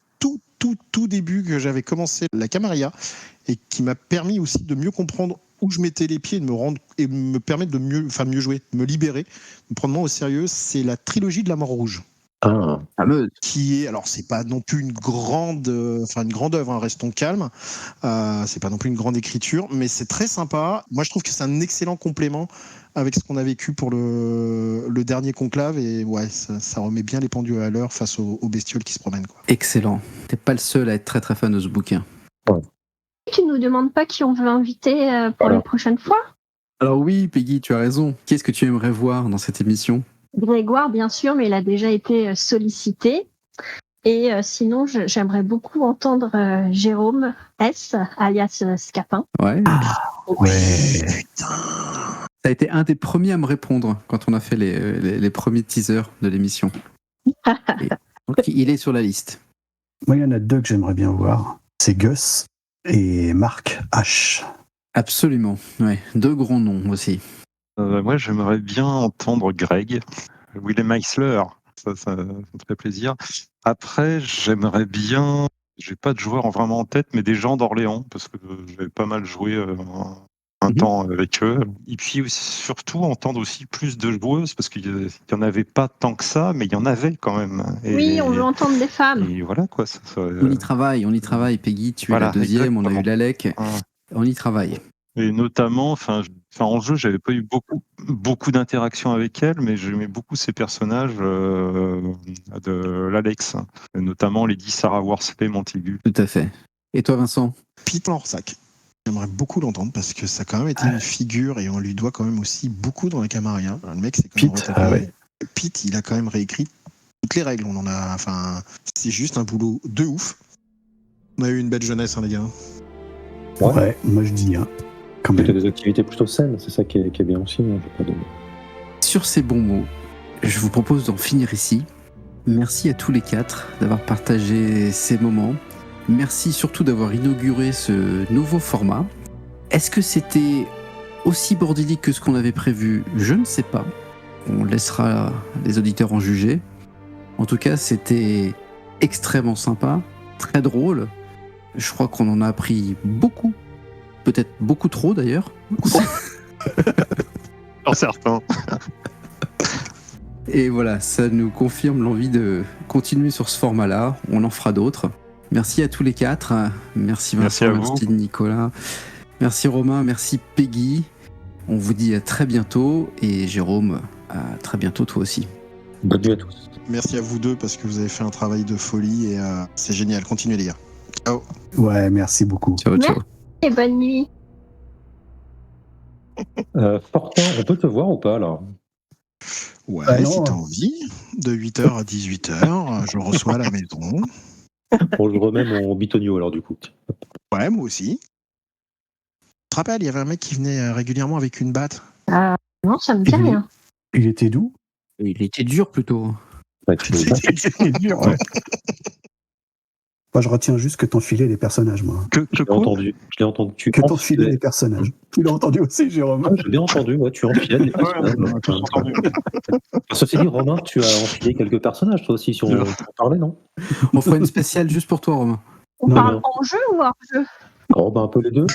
tout début, que j'avais commencé la Camarilla, et qui m'a permis aussi de mieux comprendre où je mettais les pieds et me permettre de mieux jouer, de me libérer, de me prendre moins au sérieux. C'est la trilogie de la Mort Rouge. Ah, Fameuse. Qui est, alors c'est pas non plus une grande œuvre, hein, restons calmes, c'est pas non plus une grande écriture, mais c'est très sympa. Moi je trouve que c'est un excellent complément avec ce qu'on a vécu pour le dernier Conclave, et ouais, ça remet bien les pendules à l'heure face aux bestioles qui se promènent, quoi. Excellent. T'es pas le seul à être très très fan de ce bouquin. Tu nous demandes pas qui on veut inviter pour la prochaine fois ? Alors oui, Peggy, tu as raison. Qu'est-ce que tu aimerais voir dans cette émission ? Grégoire, bien sûr, mais il a déjà été sollicité. Et sinon, j'aimerais beaucoup entendre Jérôme S, alias Scapin. Ouais. Ouais. Putain. Ça a été un des premiers à me répondre quand on a fait les premiers teasers de l'émission. Donc, il est sur la liste. Moi, il y en a deux que j'aimerais bien voir. C'est Gus et Marc H. Absolument. Ouais. Deux grands noms aussi. Moi, j'aimerais bien entendre Greg, Willem Eisler. Ça me ferait plaisir. Après, j'aimerais bien. J'ai pas de joueurs vraiment en tête, mais des gens d'Orléans, parce que j'avais pas mal joué un temps avec eux. Et puis surtout entendre aussi plus de joueuses, parce qu'il y en avait pas tant que ça, mais il y en avait quand même. Oui, on veut entendre des femmes. Et voilà quoi. On y travaille. Peggy, tu es la deuxième, on a eu l'Alec. On y travaille. Et notamment, en jeu, j'avais pas eu beaucoup d'interactions avec elle, mais j'aimais beaucoup ces personnages de l'Alex, et notamment Lady Sarah Worsley Montagu. Tout à fait. Et toi, Vincent? Pete Lorsac. J'aimerais beaucoup l'entendre parce que ça a quand même été une figure et on lui doit quand même aussi beaucoup dans les Camarilla. Le mec, c'est quand même Pete, retapé. Pete, il a quand même réécrit toutes les règles. C'est juste un boulot de ouf. On a eu une belle jeunesse, les gars. Ouais, moi je dis quand même. Il y a des activités plutôt saines, c'est ça qui est bien aussi. Hein, Sur ces bons mots, je vous propose d'en finir ici. Merci à tous les quatre d'avoir partagé ces moments. Merci surtout d'avoir inauguré ce nouveau format. Est-ce que c'était aussi bordélique que ce qu'on avait prévu? Je ne sais pas. On laissera les auditeurs en juger. En tout cas, c'était extrêmement sympa, très drôle. Je crois qu'on en a appris beaucoup. Peut-être beaucoup trop d'ailleurs. Pour certains. Et voilà, ça nous confirme l'envie de continuer sur ce format-là. On en fera d'autres. Merci à tous les quatre. Merci Vincent, merci Nicolas. Merci Romain, merci Peggy. On vous dit à très bientôt. Et Jérôme, à très bientôt toi aussi. Bonne nuit à tous. Merci à vous deux parce que vous avez fait un travail de folie et c'est génial. Continuez les gars. Ciao. Ouais, merci beaucoup. Ciao. Et bonne nuit. Fortin, on peut te voir ou pas là? Ouais, si t'as envie. De 8h à 18h, je reçois à la maison. Bon, je remets mon bitonio alors du coup. Ouais, moi aussi. Tu te rappelles, il y avait un mec qui venait régulièrement avec une batte. Non, ça me dit rien. Il était d'où? Il était dur plutôt. Ouais, tu veux pas. C'était dur, ouais. Moi, je retiens juste que t'enfilais les personnages, moi. Je l'ai entendu. Que t'enfilais les personnages. Tu l'as entendu aussi, Jérôme? J'ai bien entendu, ouais, tu enfiles les personnages. Ceci dit, Romain, tu as enfilé quelques personnages, toi aussi, si on parlait, non? On fera une spéciale juste pour toi, Romain. On parle en jeu ou hors jeu? Oh, ben un peu les deux.